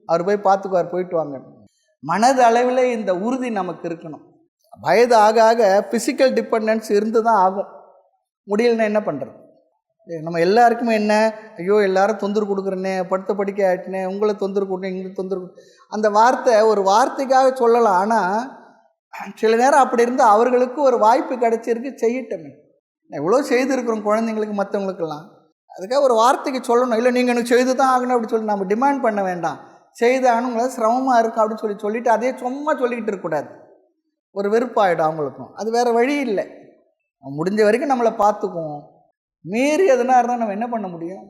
அவர் போய் பார்த்துக்குவார், போயிட்டு வாங்க. மனது அளவில் இந்த உறுதி நமக்கு இருக்கணும். வயது ஆக ஆக ஃபிசிக்கல் டிபெண்டன்ஸ் இருந்து தான் ஆகும். முடியலன்னா என்ன பண்ணுறது? நம்ம எல்லாருக்குமே என்ன, ஐயோ எல்லாரும் தொந்தரவு கொடுக்குறேனே, படுத்த படிக்க ஆகிட்டனே, உங்களை தொந்தரவு கொடுத்தேன், எங்களுக்கு தொந்தரவு, அந்த வார்த்தை ஒரு வார்த்தைக்காக சொல்லலாம். ஆனால் சில நேரம் அப்படி இருந்தால் அவர்களுக்கு ஒரு வாய்ப்பு கிடைச்சிருக்கு, செய்யட்டமே. எவ்வளோ செய்திருக்கிறோம் குழந்தைங்களுக்கு, மற்றவங்களுக்கெல்லாம். அதுக்காக ஒரு வார்த்தைக்கு சொல்லணும். இல்லை நீங்கள் எனக்கு செய்து தான் ஆகணும் அப்படின்னு சொல்லி நம்ம டிமாண்ட் பண்ண வேண்டாம். செய்தாகணும், உங்களால் சிரமமாக இருக்கும் அப்படின்னு சொல்லிட்டு அதே சும்மா சொல்லிக்கிட்டு இருக்கக்கூடாது. ஒரு வெறுப்பாயிடும் அவங்களுக்கும். அது வேறு வழி இல்லை. முடிஞ்ச வரைக்கும் நம்மளை பார்த்துக்குவோம். மீறி எதுனா இருந்தால் நம்ம என்ன பண்ண முடியும்?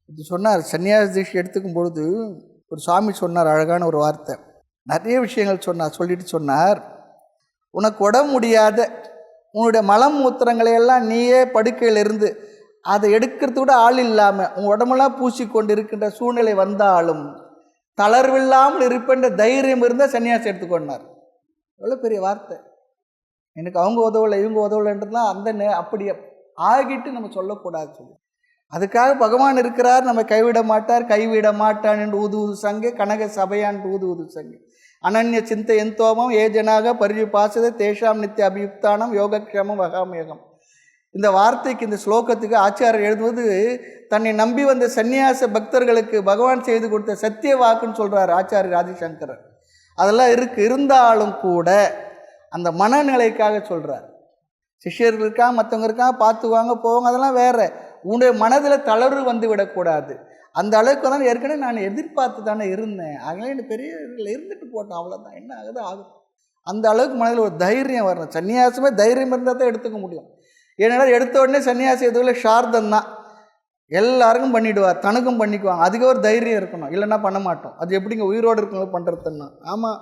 இது சொன்னார் சன்னியாசி தீட்சை எடுத்துக்கும் பொழுது ஒரு சாமி சொன்னார், அழகான ஒரு வார்த்தை. நிறைய விஷயங்கள் சொல்லிட்டு சொன்னார், உனக்கு உடம்பு முடியாத உன்னுடைய மலம் மூத்திரங்களை எல்லாம் நீயே படுக்கையில் இருந்து அதை எடுக்கிறது கூட ஆள் இல்லாமல் உன் உடம்பெல்லாம் பூசிக்கொண்டு இருக்கின்ற சூழ்நிலை வந்தாலும் தளர்வில்லாமல் இருப்பென்ற தைரியம் இருந்தால் சன்னியாசி எடுத்துக்கொண்டார். எவ்வளோ பெரிய வார்த்தை. எனக்கு அவங்க உதவலை, இவங்க உதவலைன்றதுலாம் அந்த அப்படி ஆகிட்டு நம்ம சொல்லக்கூடாது சொல்லி. அதுக்காக பகவான் இருக்கிறார், நம்ம கைவிட மாட்டார், கைவிட மாட்டான் என்று ஊது சங்கே கனக சபையான் ஊது சங்கே அனன்ய சிந்தை எந்தோமம் ஏஜனாக பரிபாசத தேஷாம் நித்திய அபியுக்தானம் யோகக்ஷமம் வகாமயோகம். இந்த வார்த்தைக்கு, இந்த ஸ்லோகத்துக்கு ஆச்சாரியர் எழுதுவது தன்னை நம்பி வந்த சன்னியாச பக்தர்களுக்கு பகவான் செய்து கொடுத்த சத்திய வாக்குன்னு சொல்கிறார் ஆச்சாரியர் ஆதிசங்கரர். அதெல்லாம் இருந்தாலும் கூட அந்த மனநிலைக்காக சொல்கிறார். சிஷ்யர்களுக்காக மற்றவங்களுக்காக பார்த்துவாங்க போவாங்க, அதெல்லாம் வேறு. உன்னுடைய மனதில் தளர்வு வந்து விடக்கூடாது. அந்த அளவுக்கு தான் ஏற்கனவே நான் எதிர்பார்த்து தானே இருந்தேன், அதனால எனக்கு பெரிய இருந்துட்டு போட்டோம், அவ்வளோதான், என்ன ஆகுது ஆகும். அந்த அளவுக்கு மனதில் ஒரு தைரியம் வரணும். சன்னியாசமே தைரியம் இருந்தால் தான் எடுத்துக்க முடியும். ஏன்னா எடுத்த உடனே சன்னியாசி எதுவும் ஷார்தம் தான், எல்லாருக்கும் பண்ணிவிடுவார், தனக்கும் பண்ணிக்குவாங்க. அதுக்கு ஒரு தைரியம் இருக்கணும், இல்லைன்னா பண்ண மாட்டோம். அது எப்படிங்க உயிரோடு இருக்கணும் பண்ணுறதுன்னா? ஆமாம்,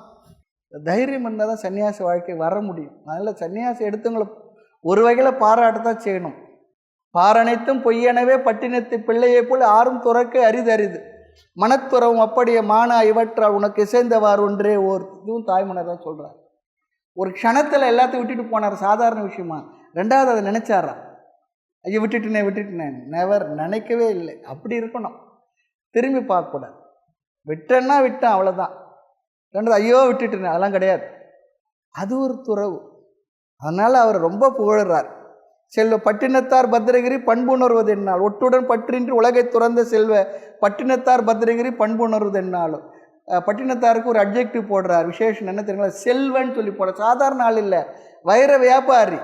தைரியம் இருந்தால் தான் சன்னியாசி வாழ்க்கை வர முடியும். அதனால் சன்னியாசி எடுத்தவங்களை ஒரு வகையில் பாராட்டத்தான் செய்யணும். பாரனைத்தும் பொய்யனவே பட்டினத்து பிள்ளையை போல் ஆறும் துறக்க அரிது மனத்துறவும் அப்படியே மானா இவற்றால் உனக்கு இசைந்தவாறு ஒன்றே ஓர். இதுவும் தாய்மனர் தான் சொல்கிறார். ஒரு க்ஷணத்தில் எல்லாத்தையும் விட்டுட்டு போனார், சாதாரண விஷயமா. ரெண்டாவது அதை நினச்சாரா, ஐயோ விட்டுட்டுனேன், நெவர், நினைக்கவே இல்லை. அப்படி இருக்கணும், திரும்பி பார்க்கக்கூடாது. விட்டேன்னா விட்டேன், அவ்வளோதான். ரெண்டாவது ஐயோ விட்டுட்டுனேன், அதெல்லாம் கிடையாது. அது ஒரு துறவு. அதனால் அவர் ரொம்ப புகழ்கிறார். செல்வ பட்டினத்தார் பத்திரகிரி பண்புணர்வது என்னால் ஒட்டுடன் பற்றின்றி உலகை துறந்த செல்வ பட்டினத்தார் பத்திரகிரி பண்புணர்வது என்னாலும். பட்டினத்தாருக்கு ஒரு அப்ஜெக்டிவ் போடுறார், விசேஷம் என்ன தெரியுங்களா? செல்வன்னு சொல்லி போடுற. சாதாரண ஆள் இல்லை, வைர வியாபாரி.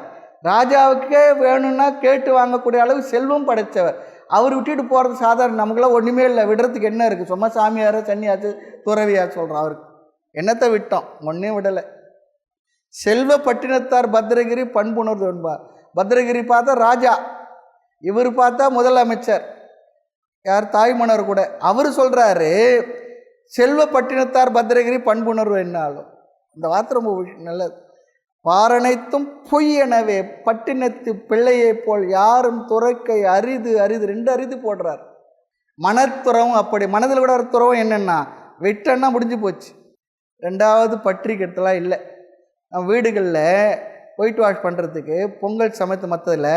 ராஜாவுக்கே வேணும்னா கேட்டு வாங்கக்கூடிய அளவு செல்வம் படைத்தவர். அவர் விட்டுட்டு போகிறது சாதாரண. நமக்குலாம் ஒன்றுமே இல்லை, விடுறதுக்கு என்ன இருக்குது? சும்மா சாமியார் சன்னியாச்சு துறவியார் சொல்கிறோம். அவருக்கு என்னத்தை விட்டோம்? ஒன்றையும் விடலை. செல்வ பட்டினத்தார் பத்திரகிரி பண்புணர்வு என்பார். பத்திரகிரி பார்த்தா ராஜா, இவர் பார்த்தா முதலமைச்சர், யார் தாய்மன்னர் கூட. அவர் சொல்கிறாரு செல்வ பட்டினத்தார் பத்திரகிரி பண்புணர்வு என்னாலும். இந்த வார்த்தை ரொம்ப நல்லது. பாரனைத்தும் பொய் எனவே பட்டினத்து பிள்ளையை போல் யாரும் துறக்கை அரிது. ரெண்டு அரிது போடுறார். மனத்துறவும் அப்படி. மனதில் கூட ஒரு துறவும் என்னென்னா, விட்டன்னா முடிஞ்சு போச்சு, ரெண்டாவது பற்றிக்கிறதுலாம் இல்லை. நம்ம வீடுகளில் ஒயிட் வாஷ் பண்ணுறதுக்கு பொங்கல் சமைத்து மற்றதில்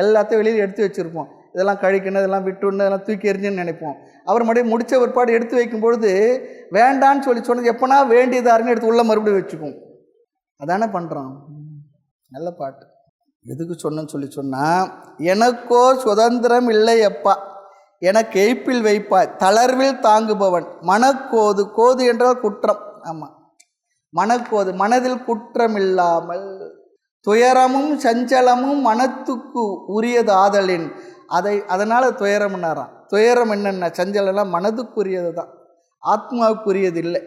எல்லாத்தையும் வெளியில் எடுத்து வச்சுருப்போம். இதெல்லாம் கழிக்கணும், இதெல்லாம் விட்டுணும், இதெல்லாம் தூக்கி எறிஞ்சுன்னு நினைப்போம். அவர் மறுபடியும் முடித்த பிற்பாடு எடுத்து வைக்கும்பொழுது வேண்டான்னு சொன்னது எப்போனா வேண்டியதாக இருக்குன்னு எடுத்து உள்ள மறுபடியும் வச்சுக்குவோம். அதானே பண்ணுறோம். நல்ல பாட்டு. எதுக்கு சொன்னேன்னு சொன்னால், எனக்கோ சுதந்திரம் இல்லை அப்பா, எனக்கு எய்ப்பில் வைப்பாய் தளர்வில் தாங்குபவன். மனக்கோது, கோது என்றால் குற்றம். ஆமாம், மனக்கோது, மனதில் குற்றம் இல்லாமல், துயரமும் சஞ்சலமும் மனத்துக்கு உரியது ஆதலின், அதனால் துயரம்னாராம். துயரம் என்னென்ன, சஞ்சலம்லாம் மனதுக்குரியது தான், ஆத்மாவுக்குரியது இல்லை.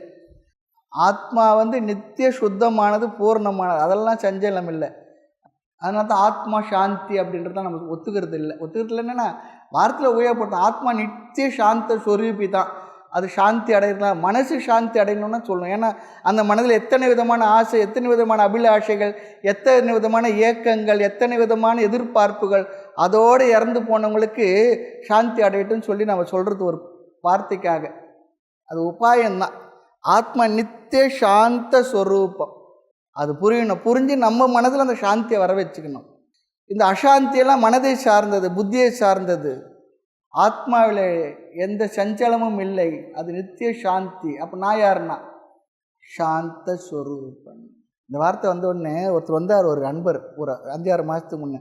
ஆத்மா நித்திய சுத்தமானது, பூர்ணமானது, அதெல்லாம் சஞ்சலம் இல்லை. அதனால தான் ஆத்மா சாந்தி அப்படின்றத நம்ம ஒத்துக்கிறது இல்லை. ஒத்துக்கிறது இல்லைன்னா வார்த்தையில் உபயோகப்பட்டோம். ஆத்மா நித்திய சாந்த சொரூபி தான். அது சாந்தி அடையலாம், மனசு சாந்தி அடையணும்னு சொல்லணும். ஏன்னா அந்த மனதில் எத்தனை விதமான ஆசை, எத்தனை விதமான அபிலாஷைகள், எத்தனை விதமான ஏக்கங்கள், எத்தனை விதமான எதிர்பார்ப்புகள், அதோடு இறந்து போனவங்களுக்கு சாந்தி அடையட்டும்னு சொல்லி நம்ம சொல்கிறது ஒரு வார்த்தைக்காக. அது உபாயம்தான். ஆத்மா நித்திய சாந்த ஸ்வரூபம், அது புரியணும். புரிஞ்சு நம்ம மனதில் அந்த சாந்தியை வர வச்சுக்கணும். இந்த அசாந்தியெல்லாம் மனதை சார்ந்தது, புத்தியை சார்ந்தது. ஆத்மாவில் எந்த சஞ்சலமும் இல்லை, அது நித்திய சாந்தி. அப்போ நான் யாருன்னா சாந்த ஸ்வரூபன். இந்த வார்த்தை வந்தோடனே ஒருத்தர் வந்தார், ஒரு அன்பர், ஒரு 5-6 மாதத்துக்கு முன்னே,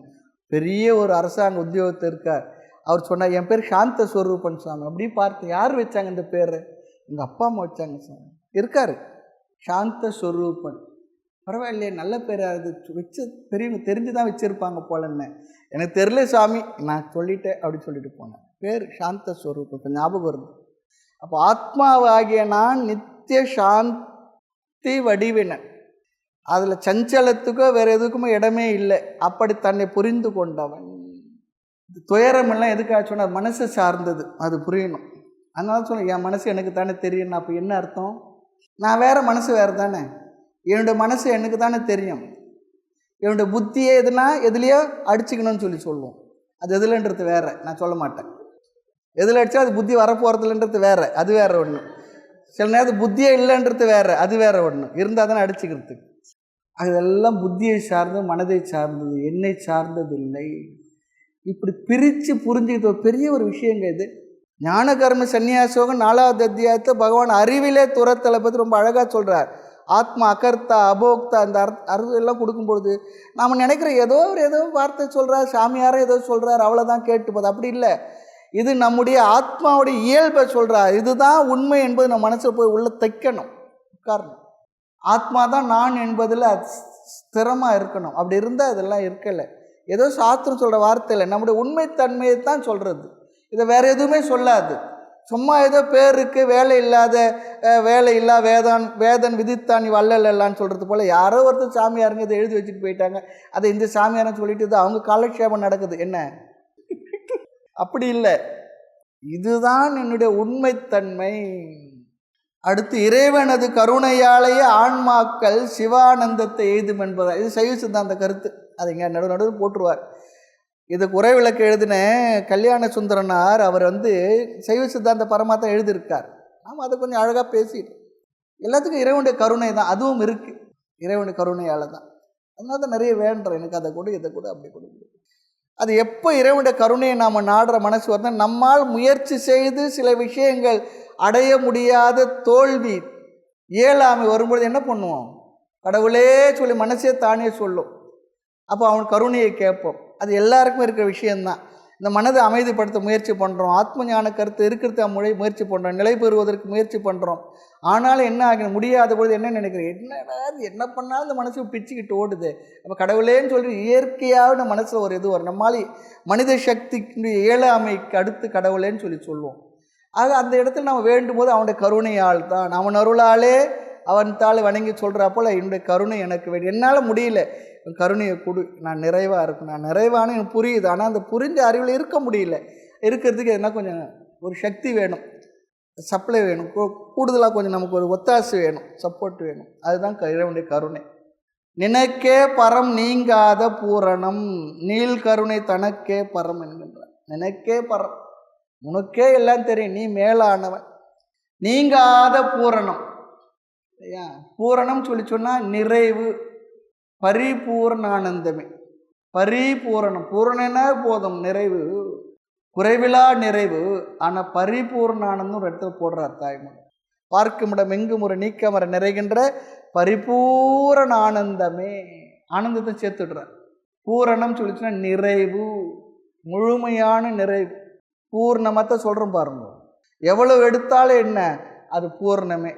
பெரிய ஒரு அரசாங்க உத்தியோகத்தில் இருக்கார். அவர் சொன்னார், என் பேர் சாந்த ஸ்வரூபன் சாமி. அப்படி பார்த்து, யார் வச்சாங்க இந்த பேர்? எங்கள் அப்பா அம்மா வச்சாங்க சாமி. இருக்கார் சாந்த ஸ்வரூபன். பரவாயில்லையே, நல்ல பேராக அது வச்சு பெரியவங்க தெரிஞ்சு தான் வச்சுருப்பாங்க போலன்னு. எனக்கு தெரியல சாமி, நான் சொல்லிட்டேன் அப்படின்னு சொல்லிட்டு போனேன். பேர் சாந்த ஸ்வரூபம், ஞாபகம் வருது. அப்போ ஆத்மாவாகிய நான் நித்திய சாந்தி வடிவினன், அதில் சஞ்சலத்துக்கோ வேறு எதுக்குமே இடமே இல்லை. அப்படி தன்னை புரிந்து கொண்டவன். துயரமெல்லாம் எதுக்காக சொன்னால் மனசை சார்ந்தது, அது புரியணும். அதனால சொன்னேன், என் மனசு எனக்கு தானே தெரியும். அப்போ என்ன அர்த்தம்? நான் வேறு, மனசு வேறு தானே. என்னுடைய மனசு எனக்கு தானே தெரியும். என்னுடைய புத்தியே எதுனா எதுலையோ அடிச்சுக்கணும்னு சொல்லுவோம். அது எதுலன்றது வேறு, நான் சொல்ல மாட்டேன். எதில் அடித்தா அது புத்தி வரப்போகிறதுலன்றது வேறு, அது வேறு ஒன்று. சில நேரத்தில் புத்தியே இல்லைன்றது வேறு, அது வேறு ஒன்று. இருந்தால் தானே அடிச்சுக்கிறதுக்கு. அதெல்லாம் புத்தியை சார்ந்தது, மனதை சார்ந்தது, என்னை சார்ந்தது இல்லை. இப்படி பிரித்து புரிஞ்சுக்கிட்டு ஒரு பெரிய ஒரு விஷயங்க இது. ஞான கர்ம சந்நியாசோகம் 4வது அத்தியாயத்தை பகவான் அறிவிலே துரத்தலை பற்றி ரொம்ப அழகாக சொல்கிறார். ஆத்மா அகர்த்தா அபோக்தா, அந்த அர்த்தம் எல்லாம் கொடுக்கும்பொழுது நாம் நினைக்கிற ஏதோ வார்த்தை சொல்கிறார், சாமியாரோ ஏதோ சொல்கிறார், அவ்வளோதான் கேட்டு போகுது. அப்படி இல்லை. இது நம்முடைய ஆத்மாவுடைய இயல்பை சொல்கிறார். இதுதான் உண்மை என்பது நம்ம மனசில் போய் உள்ள தைக்கணும், உட்காரணும். ஆத்மா தான் நான் என்பதில் ஸ்திரமாக இருக்கணும். அப்படி இருந்தால் இதெல்லாம் இருக்கலை. ஏதோ சாஸ்திரம் சொல்கிற வார்த்தை இல்லை, நம்முடைய உண்மைத்தன்மையை தான் சொல்கிறது. இதை வேறு எதுவுமே சொல்லாது. சும்மா ஏதோ பேருக்கு வேலை இல்லா வேதன் விதித்தான் வள்ளல் இல்லான்னு சொல்கிறது போல் யாரோ ஒருத்தர் சாமியாருங்க இதை எழுதி வச்சுட்டு போயிட்டாங்க. அதை இந்த சாமியாரன்னு சொல்லிட்டு இது அவங்க காலக்ஷேபம் நடக்குது. என்ன அப்படி இல்லை. இதுதான் என்னுடைய உண்மைத்தன்மை. அடுத்து, இறைவனது கருணையாலேயே ஆன்மாக்கள் சிவானந்தத்தை எய்தும் என்பதா. இது சைவ சித்தாந்த கருத்து. அது இங்கே நடுவில் போட்டுருவார். இதுக்கு உரை விளக்கு எழுதின கல்யாண சுந்தரனார் அவர் சைவ சித்தாந்த பரமாத்மா எழுதியிருக்கார். நாம் அதை கொஞ்சம் அழகாக பேசிட்டு, எல்லாத்துக்கும் இறைவனுடைய கருணை தான், அதுவும் இருக்குது. இறைவனுடைய கருணையால் தான். அதனால தான் நிறைய வேண்டுறோம், எனக்கு அதை கூட இதை கூட அப்படி கூட. அது எப்போ இறைவனுடைய கருணையை நாம் நாடுற மனசு வரணும், நம்மால் முயற்சி செய்து சில விஷயங்கள் அடைய முடியாத தோல்வி, இயலாமை வரும்பொழுது என்ன பண்ணுவோம்? கடவுளே சொல்லி மனசே தானே சொல்லும். அப்போ அவன் கருணையை கேட்போம். அது எல்லாருக்குமே இருக்கிற விஷயந்தான். இந்த மனதை அமைதிப்படுத்த முயற்சி பண்ணுறோம், ஆத்ம ஞான கருத்து இருக்கிறதுக்கு முயற்சி பண்ணுறோம், நிலை பெறுவதற்கு முயற்சி பண்ணுறோம். ஆனாலும் என்ன ஆக முடியாத பொழுது என்ன நினைக்கிறேன், என்னடா என்ன பண்ணாலும் இந்த மனசு பிச்சுக்கிட்டு ஓடுது. அப்போ கடவுளேன்னு சொல்லி இயற்கையாக நம்ம மனசில் ஒரு இது வரும். நம்மளால் மனித சக்திக்கு இயலாமைக்கு அடுத்து கடவுளேன்னு சொல்லுவோம். ஆக அந்த இடத்துல நம்ம வேண்டும் போது அவனுடைய கருணையால் தான், அவன் அருளாலே அவன் தாள் வணங்கி சொல்கிறா போல் என்னுடைய கருணை எனக்கு வேண்டும். என்னால் முடியல, கருணையை கொடு, நான் நிறைவாக இருக்கும். நான் நிறைவானு எனக்கு புரியுது, ஆனால் அந்த புரிஞ்ச அறிவில் இருக்க முடியல. இருக்கிறதுக்கு எதுனா கொஞ்சம் ஒரு சக்தி வேணும், சப்ளை வேணும், கூடுதலாக கொஞ்சம் நமக்கு ஒரு ஒத்தாசை வேணும், சப்போர்ட் வேணும். அதுதான் இறைவனுடைய கருணை. நினைக்கே பரம் நீங்காத பூரணம், நீள் கருணை தனக்கே பரம் என்கின்றார். நினைக்கே பரம், உனக்கே எல்லாம் தெரியும், நீ மேலானவன். நீங்காத பூரணம், ஐயா பூரணம் சொன்னால் நிறைவு, பரிபூர்ணானந்தமே. பரிபூரணம், பூரணனா போதும், நிறைவு, குறைவிலா நிறைவு. ஆனால் பரிபூர்ணானந்தம் ஒரு இடத்துல போடுறார் தாய்மொழி. பார்க்குமிடம் எங்கும் ஒரு நீக்கமர நிறைகின்ற பரிபூரண ஆனந்தமே. ஆனந்தத்தை சேர்த்துடுறார். பூரணம் சொல்லிச்சுன்னா நிறைவு, முழுமையான நிறைவு. பூர்ணமத்தை சொல்கிறோம் பாருங்க. எவ்வளவு எடுத்தாலும் என்ன, அது பூர்ணமே.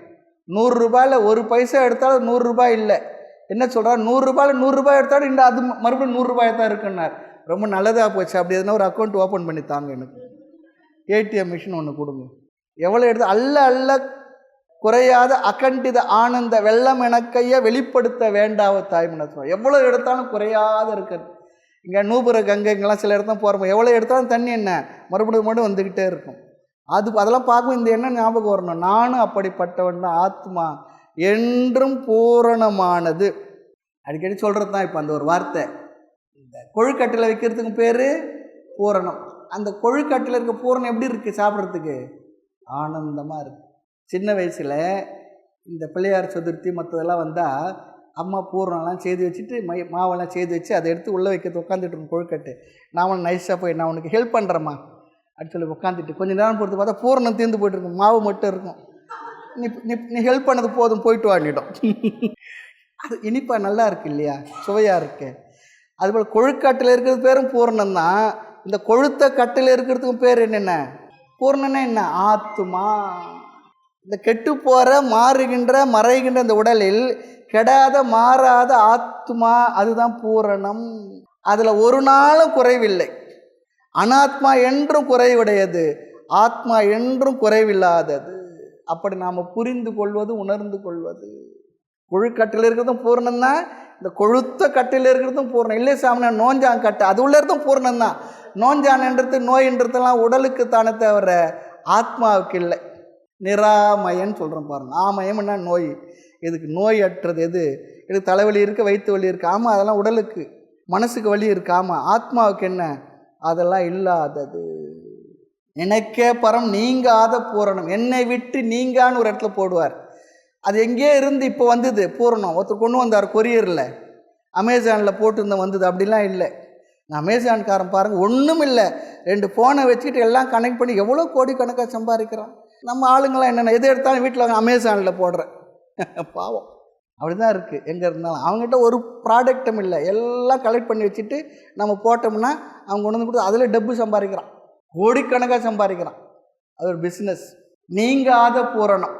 100 ரூபாயில் 1 பைசா எடுத்தாலும் 100 ரூபாய் இல்லை. என்ன சொல்கிறார், 100 ரூபாயில் 100 ரூபாய் எடுத்தாலும் இந்த அது மறுபடியும் 100 ரூபாய் தான் இருக்குன்னார். ரொம்ப நல்லதாக போச்சு. அப்படி எதுனா ஒரு அக்கௌண்ட் ஓப்பன் பண்ணி தாங்க, எனக்கு ஏடிஎம் மிஷின் ஒன்று கொடுங்க. எவ்வளோ எடுத்து அல்ல அல்ல குறையாத அகண்டித ஆனந்த வெள்ளம் எனக்கைய வெளிப்படுத்த வேண்டாவ தாய்மன. எவ்வளோ எடுத்தாலும் குறையாத இருக்கிறது. இங்கே நூபுர கங்கைங்கெல்லாம் சில இடத்துல போகிறோம், எவ்வளோ எடுத்தாலும் தண்ணி என்ன மறுபடியும் வந்துக்கிட்டே இருக்கும். அதெல்லாம் பார்க்கும் இந்த எண்ணம் ஞாபகம் வரணும், நானும் அப்படிப்பட்டவன் தான். ஆத்மா என்றும் பூரணமானது. அடிக்கடி சொல்கிறது தான். இப்போ அந்த ஒரு வார்த்தை, இந்த கொழுக்கட்டில் வைக்கிறதுக்கு பேர் பூரணம். அந்த கொழுக்கட்டில் இருக்க பூரணம் எப்படி இருக்குது சாப்பிட்றதுக்கு? ஆனந்தமாக இருக்குது. சின்ன வயசில் இந்த பிள்ளையார் சதுர்த்தி மற்றதெல்லாம் வந்தால் அம்மா பூரணம்லாம் செய்து வச்சுட்டு மாவெல்லாம் செய்து வச்சு அதை எடுத்து உள்ளே வைக்கிறது உட்காந்துட்டு இருக்கும் கொழுக்கட்டு. நான் நைஸாக போய் நான் உனக்கு ஹெல்ப் பண்ணுறேம்மா அப்படின்னு சொல்லி உட்காந்துட்டு கொஞ்சம் நேரம் பொறுத்து பார்த்தா பூரணம் தீர்ந்து போய்ட்டுருக்கும், மாவு மட்டும் இருக்கும். நீ ஹெல்ப் பண்ணது போதும், போயிட்டு வாங்கிடும். அது இனிப்பாக நல்லா இருக்கு இல்லையா, சுவையாக இருக்கு. அதுபோல் கொழுக்கட்டில் இருக்கிறது பேரும் பூரணம் தான். இந்த கொழுத்த கட்டில் இருக்கிறதுக்கும் பேர் என்னென்ன? பூர்ணன்னா என்ன? ஆத்மா. இந்த கெட்டு போகிற மாறுகின்ற மறைகின்ற இந்த உடலில் கெடாத மாறாத ஆத்மா, அதுதான் பூரணம். அதில் ஒரு நாளும் குறைவில்லை. அனாத்மா என்றும் குறைவுடையது, ஆத்மா என்றும் குறைவில்லாதது. அப்படி நாம் புரிந்து கொள்வது, உணர்ந்து கொள்வது. கொழுக்கட்டில் இருக்கிறதும் பூர்ணம் தான், இந்த கொழுத்த கட்டில் இருக்கிறதும் பூர்ணம். இல்லை சாமி நோஞ்சான் கட்டு, அது உள்ள இருந்தும் பூர்ணம் தான். நோஞ்சான்ன்றது நோயின்றதெல்லாம் உடலுக்கு தானே தவிர ஆத்மாவுக்கு இல்லை. நிராமயன்னு சொல்கிறோம் பாருங்கள். ஆமயம் என்ன? நோய். இதுக்கு நோய் அற்றது எது? இதுக்கு தலைவலி இருக்குது, வயிற்று வலி இருக்குது, ஆமாம் அதெல்லாம் உடலுக்கு. மனசுக்கு வலி இருக்குது, ஆமாம். ஆத்மாவுக்கு என்ன? அதெல்லாம் இல்லாதது. எனக்கே பரம் நீங்காத பூரணம். என்னை விட்டு நீங்கான்னு ஒரு இடத்துல போடுவார். அது எங்கேயே இருந்து இப்போ வந்தது பூரணம். ஒருத்தர் கொண்டு வந்தார் கொரியரில், அமேசானில் போட்டுருந்த வந்தது. அப்படிலாம் இல்லை. நான் அமேசான்காரன் பாருங்கள், ஒன்றும் இல்லை, 2 ஃபோனை வச்சுக்கிட்டு எல்லாம் கனெக்ட் பண்ணி எவ்வளோ கோடிக்கணக்காக சம்பாதிக்கிறான். நம்ம ஆளுங்களாம் என்னென்ன எது எடுத்தாலும் வீட்டில் அமேசானில் போடுறேன். பாவம், அப்படி தான் இருக்குது. எங்கே இருந்தாலும் அவங்ககிட்ட ஒரு ப்ராடக்டும் இல்லை, எல்லாம் கலெக்ட் பண்ணி வச்சுட்டு நம்ம போட்டோம்னா அவங்க கொண்டு வந்து கொடுத்து அதில் டப்பு சம்பாதிக்கிறான், கோடிக்கணக்காக சம்பாதிக்கிறான். அது ஒரு பிஸ்னஸ். நீங்காத பூரணம்,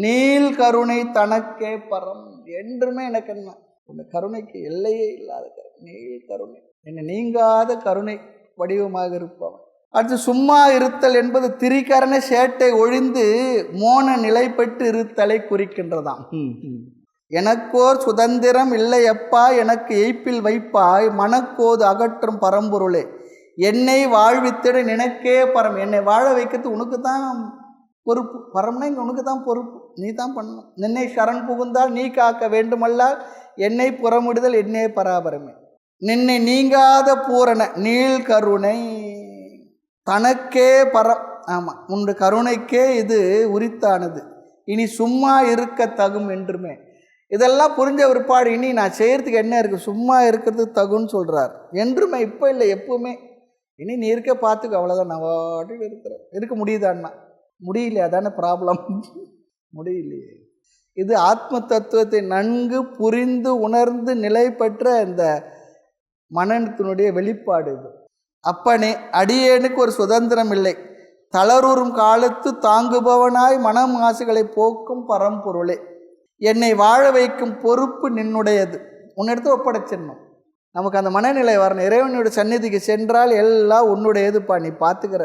நீள் கருணை தனக்கே பரம். என்றுமே எனக்கு என்ன, இந்த கருணைக்கு எல்லையே இல்லாத நீள் கருணை, என்ன நீங்காத கருணை வடிவமாக இருப்பவன். அடுத்து சும்மா இருத்தல் என்பது திரிகரண சேட்டை ஒழிந்து மோன நிலை பெற்று இருத்தலை குறிக்கின்றதாம். எனக்கோர் சுதந்திரம் இல்லையப்பா எனக்கு எய்ப்பில் வைப்பாய் மனக்கோது அகற்றும் பரம்பொருளே என்னை வாழ்வித்திட நினைக்கே பரம். என்னை வாழ வைக்கிறது உனக்கு தான் பொறுப்பு. பரம்னா இங்கே உனக்கு தான் பொறுப்பு, நீ தான் பண்ணணும். நின்னை சரண் புகுந்தால் நீ காக்க வேண்டுமல்லால் என்னை புறமுடுதல் என்னே பராபரமே. நின்னை நீங்காத பூரண நீள் கருணை தனக்கே பரம். ஆமாம், உன் கருணைக்கே இது உரித்தானது, இனி சும்மா இருக்க தகும் என்றுமே. இதெல்லாம் புரிஞ்ச ஒருபாடு இனி நான் செய்கிறதுக்கு என்ன இருக்குது, சும்மா இருக்கிறது தகுன்னு சொல்கிறார். என்றுமே, இப்போ இல்லை எப்பவுமே. இனி நீ இருக்க பார்த்துக்க, அவ்வளோதான். நான் வாட்டில் இருக்கிறேன். இருக்க முடியுதான்னா முடியலையே, அதான ப்ராப்ளம். முடியலையே. இது ஆத்ம தத்துவத்தை நன்கு புரிந்து உணர்ந்து நிலை பெற்ற இந்த மனத்தினுடைய வெளிப்பாடு இது. அப்பனே அடியேனுக்கு ஒரு சுதந்திரம் இல்லை, தளரூறும் காலத்து தாங்குபவனாய் மனம் ஆசைகளை போக்கும் பரம்பொருளே என்னை வாழ வைக்கும் பொறுப்பு நின்னுடையது. உன்னிடத்து ஒப்படைச்சிடணும். நமக்கு அந்த மனநிலை வரணும். இறைவனுடைய சந்நிதிக்கு சென்றால் எல்லாம் உன்னுடையதுப்பா, நீ பார்த்துக்கிற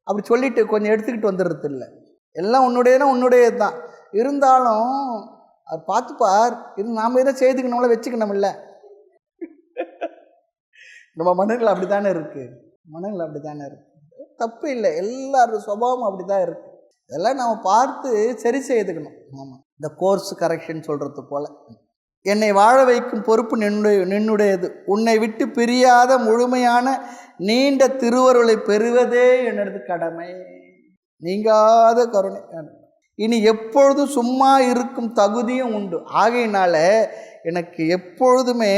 அப்படி சொல்லிட்டு கொஞ்சம் எடுத்துக்கிட்டு வந்துடுறது இல்லை. எல்லாம் உன்னுடையதுனா உன்னுடையது தான். இருந்தாலும் அது பார்த்துப்பார், இது நாம் எதை செய்துக்கணும்ல வச்சுக்கணும் இல்லை. நம்ம மனநிலை அப்படி தானே இருக்குது, மனநிலை அப்படி தானே இருக்குது. தப்பு இல்லை, எல்லாரோட சுபாவம் அப்படி தான் இருக்குது. இதெல்லாம் நம்ம பார்த்து சரி செய்துக்கணும். ஆமாம், இந்த கோர்ஸ் கரெக்ஷன் சொல்கிறது போல். என்னை வாழ வைக்கும் பொறுப்பு நின்னுடையது, உன்னை விட்டு பிரியாத முழுமையான நீண்ட திருவருளை பெறுவதே எனது கடமை. நீங்காத கருணை. இனி எப்பொழுதும் சும்மா இருக்கும் தகுதியும் உண்டு. ஆகையினால எனக்கு எப்பொழுதுமே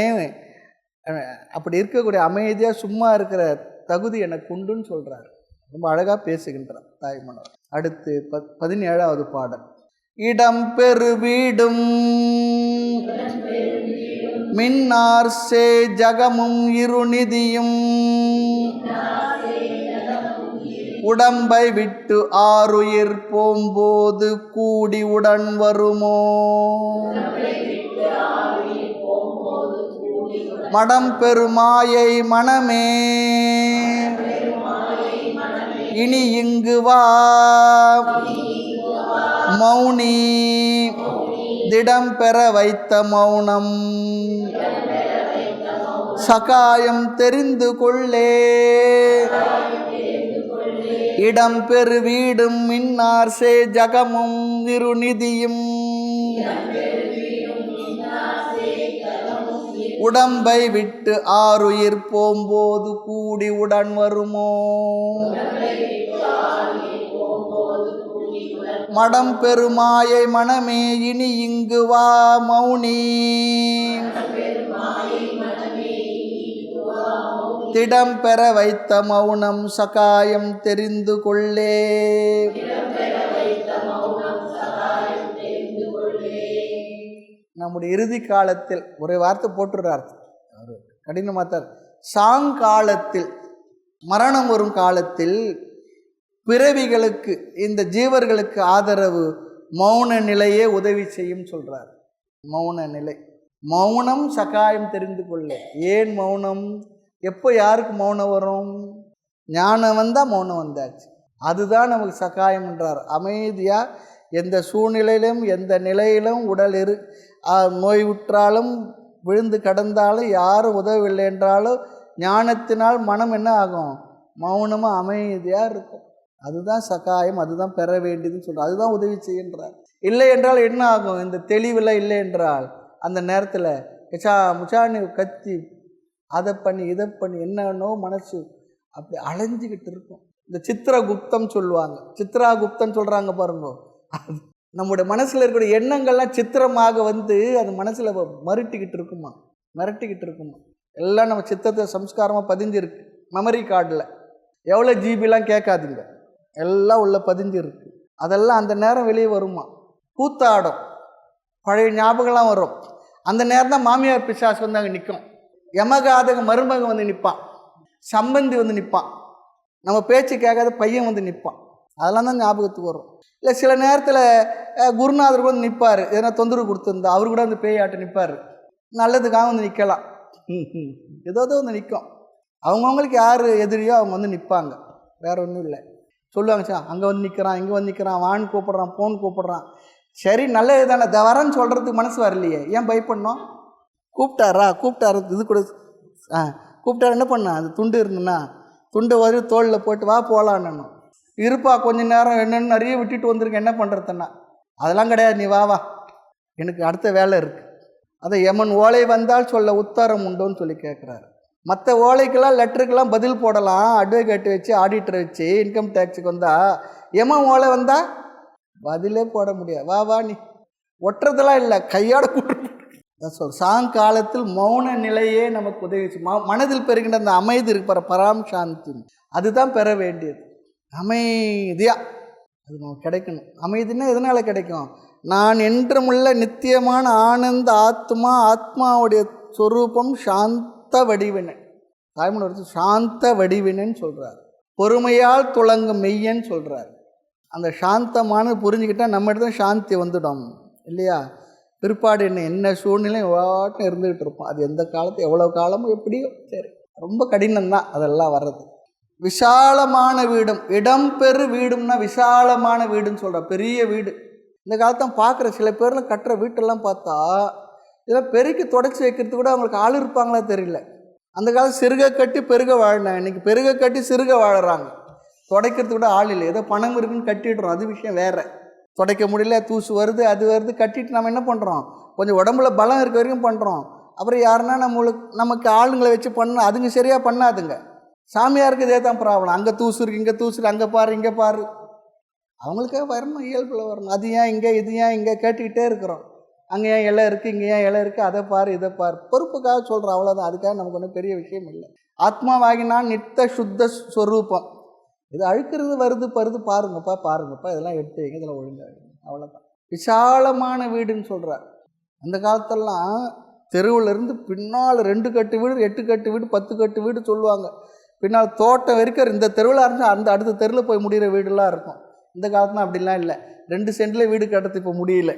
அப்படி இருக்கக்கூடிய அமைதியாக சும்மா இருக்கிற தகுதி எனக்கு உண்டுன்னு சொல்கிறார். ரொம்ப அழகாக பேசுகின்றார் தாய்மன்னர். அடுத்து 17வது பாடல். இடம் பெரு வீடும் மின்னார் சே ஜகமும் இருநிதியும் உடம்பை விட்டு ஆருயிர் போம்போது கூடி உடன் வருமோ மடம் பெருமாயை மனமே இனி இங்கு வா மௌனி திடம் பெற வைத்த மௌனம் சகாயம் தெரிந்து கொள்ளே இடம் பெரு வீடும் மின்னார் சே ஜகமும் இருநிதியும் உடம்பை விட்டு ஆருயிர் போம்போது கூடி உடன் வருமோ மடம் பெருமாயை மனமே இனி இங்கு வா மௌனி திடம் பெற வைத்த மௌனம் சகாயம் தெரிந்து கொள்ளே. நம்முடைய இறுதி காலத்தில் ஒரு வார்த்தை போட்டுறார், கடினமாத்தார். சாங்காலத்தில் மரணம் வரும் காலத்தில் பிறவிகளுக்கு இந்த ஜீவர்களுக்கு ஆதரவு மௌன நிலையே உதவி செய்யும் சொல்றார். மௌன நிலை, மௌனம் சகாயம் தெரிந்து கொள்ள. ஏன் மௌனம்? எப்போ யாருக்கு மௌனம் வரும்? ஞானம் வந்தால் மௌனம் வந்தாச்சு. அதுதான் நமக்கு சகாயம் என்றார். அமைதியாக எந்த சூழ்நிலையிலும் எந்த நிலையிலும் உடல் நோய் உற்றாலும் விழுந்து கடந்தாலும் யாரும் உதவவில்லை என்றாலும் ஞானத்தினால் மனம் என்ன ஆகும்? மௌனமாக அமைதியாக இருக்கும். அதுதான் சகாயம், அதுதான் பெற வேண்டியதுன்னு சொல்கிறார். அதுதான் உதவி செய்கின்றார். இல்லை என்றால் என்ன ஆகும்? இந்த தெளிவில் இல்லை என்றால் அந்த நேரத்தில் முச்சாணி கத்தி அதை பண்ணி இதை பண்ணி என்னன்னோ மனசு அப்படி அலைஞ்சிக்கிட்டு இருக்கும். இந்த சித்திரகுப்தம் சொல்லுவாங்க, சித்ராகுப்தன் சொல்கிறாங்க பாருங்க. அது நம்முடைய மனசில் இருக்கிற எண்ணங்கள்லாம் சித்திரமாக வந்து அது மனசில் மிரட்டிக்கிட்டு இருக்குமா. எல்லாம் நம்ம சித்தத்தை சம்ஸ்காரமாக பதிஞ்சிருக்கு. மெமரி கார்டில் எவ்வளோ ஜிபிலாம் கேட்காதுங்க, எல்லாம் உள்ள பதிஞ்சிருக்கு. அதெல்லாம் அந்த நேரம் வெளியே வருமா, கூத்தாடும், பழைய ஞாபகம்லாம் வரும். அந்த நேரம் தான் மாமியார் பிசாசு வந்து அங்கே நிற்கும். யமகாதக மருமகன் வந்து நிற்பான், சம்பந்தி வந்து நிற்பான், நம்ம பேச்சு கேட்காத பையன் வந்து நிற்பான். அதெல்லாம் தான் ஞாபகத்துக்கு வரும். இல்லை சில நேரத்தில் குருநாதர் வந்து நிற்பார், எதனா தொந்தரவு கொடுத்துருந்தா அவர் கூட வந்து பேயாட்ட நிற்பார். நல்லதுக்காக வந்து நிற்கலாம், ஏதோ வந்து நிற்கும். அவங்கவுங்களுக்கு யார் எதிரியோ அவங்க வந்து நிற்பாங்க, வேற ஒன்றும் இல்லை. சொல்லுவாங்க, சார் அங்கே வந்து நிற்கிறான், இங்கே வந்து நிற்கிறான், வான் கூப்பிட்றான், போன் கூப்பிட்றான். சரி நல்லது தானே, வரேன்னு சொல்கிறதுக்கு மனசு வரலையே, ஏன் பயப்படணும்? கூப்பிட்டாரு இது கூட கூப்பிட்டாரு. என்ன பண்ண? அது துண்டு இருந்துன்னா துண்டை வரி தோளில் போட்டு வா போகலான்னு இருப்பா. கொஞ்ச நேரம் என்னென்னு நிறைய விட்டுட்டு வந்திருக்கேன், என்ன பண்ணுறதுன்னா அதெல்லாம் கிடையாது, நீ வா எனக்கு அடுத்த வேலை இருக்குது. அதை எமன் ஓலை வந்தால் சொல்ல உத்தரம் உண்டோன்னு சொல்லி கேட்குறாரு. மற்ற ஓலைக்கெல்லாம் லெட்டருக்கெல்லாம் பதில் போடலாம், அட்வொகேட் வச்சு ஆடிட்டர் வச்சு இன்கம் டேக்ஸுக்கு வந்தால். எமன் ஓலை வந்தால் பதிலே போட முடியாது. வா நீ ஒட்டுறதெல்லாம் இல்லை, கையோட கூட்டு. சாங்காலத்தில் மௌன நிலையே நமக்கு உதவி. மனதில் பெறுகின்ற அந்த அமைதி இருக்கு, பராம் சாந்தி, அதுதான் பெற வேண்டியது. அமைதியாக அது நமக்கு கிடைக்கணும். அமைதினா எதனால் கிடைக்கும்? நான் என்றுமுள்ள நித்தியமான ஆனந்த ஆத்மாவுடைய சொரூபம் சாந்த வடிவினன். தாய்மொழி வச்சு சாந்த வடிவினன்னு சொல்கிறார். பொறுமையால் துளங்கும் மெய்யன்னு சொல்கிறார். அந்த சாந்தமான புரிஞ்சுக்கிட்டால் நம்ம இடத்துல சாந்தி வந்துடும் இல்லையா? பிற்பாடு என்ன சூழ்நிலையும் வாட்டும் இருந்துக்கிட்டு இருப்போம். அது எந்த காலத்து எவ்வளோ காலமும் எப்படியோ சரி, ரொம்ப கடினம்தான் அதெல்லாம் வர்றது. விசாலமான வீடும், இடம் பெரு வீடும்னா விசாலமான வீடுன்னு சொல்கிற பெரிய வீடு. இந்த காலத்தான் பார்க்குற சில பேர்லாம் கட்டுற வீட்டெல்லாம் பார்த்தா இதெல்லாம் பெருக்கி தொடச்சி வைக்கிறதுக்கு கூட அவங்களுக்கு ஆள் இருப்பாங்களா தெரியல. அந்த காலம் சிறுக கட்டி பெருக வாழ்னாங்க, இன்றைக்கி பெருக கட்டி சிறுக வாழறாங்க. துடைக்கிறதுக்கு கூட ஆள் இல்லை, ஏதோ பணம் இருக்குன்னு கட்டிடுறோம், அது விஷயம் வேறு. துடைக்க முடியல, தூசு வருது, அது வருது, கட்டிட்டு நம்ம என்ன பண்ணுறோம்? கொஞ்சம் உடம்புல பலம் இருக்க வரைக்கும் பண்ணுறோம். அப்புறம் யாருன்னா நமக்கு ஆளுங்களை வச்சு பண்ண அதுங்க சரியாக பண்ணாதுங்க. சாமியாருக்கு இதே தான் ப்ராப்ளம். அங்கே தூசு இருக்குது, இங்கே தூசு, அங்கே பாரு, இங்கே பாரு. அவங்களுக்காக வரணும், இயல்பில் வரணும். அது ஏன் இங்கே, இது ஏன் இங்கே கேட்டுக்கிட்டே இருக்கிறோம். அங்கே ஏன் இலை இருக்குது, இங்கே ஏன் இலை இருக்குது, அதை பாரு, இதை பாரு. பொறுப்புக்காக சொல்கிறோம், அவ்வளோதான். அதுக்காக நமக்கு ஒன்றும் பெரிய விஷயம் இல்லை. ஆத்மாவாகினான் நித்த சுத்த ஸ்வரூபம். இது அழுக்கிறது வருது பாருங்கப்பா, இதெல்லாம் எடுத்து வைங்க, இதெல்லாம் ஒழுங்காக, அவ்வளோதான். விசாலமான வீடுன்னு சொல்கிறார். அந்த காலத்தெல்லாம் தெருவிலேருந்து பின்னால் 2 கட்டு வீடு, 8 கட்டு வீடு, 10 கட்டு வீடு சொல்லுவாங்க. பின்னால் தோட்டம் வரைக்கும் இந்த தெருவில் இருந்தால் அந்த அடுத்த தெருவில் போய் முடிகிற வீடுலாம் இருக்கும். இந்த காலத்தில் அப்படிலாம் இல்லை. 2 சென்டில் வீடு கட்டுறது இப்போ முடியல.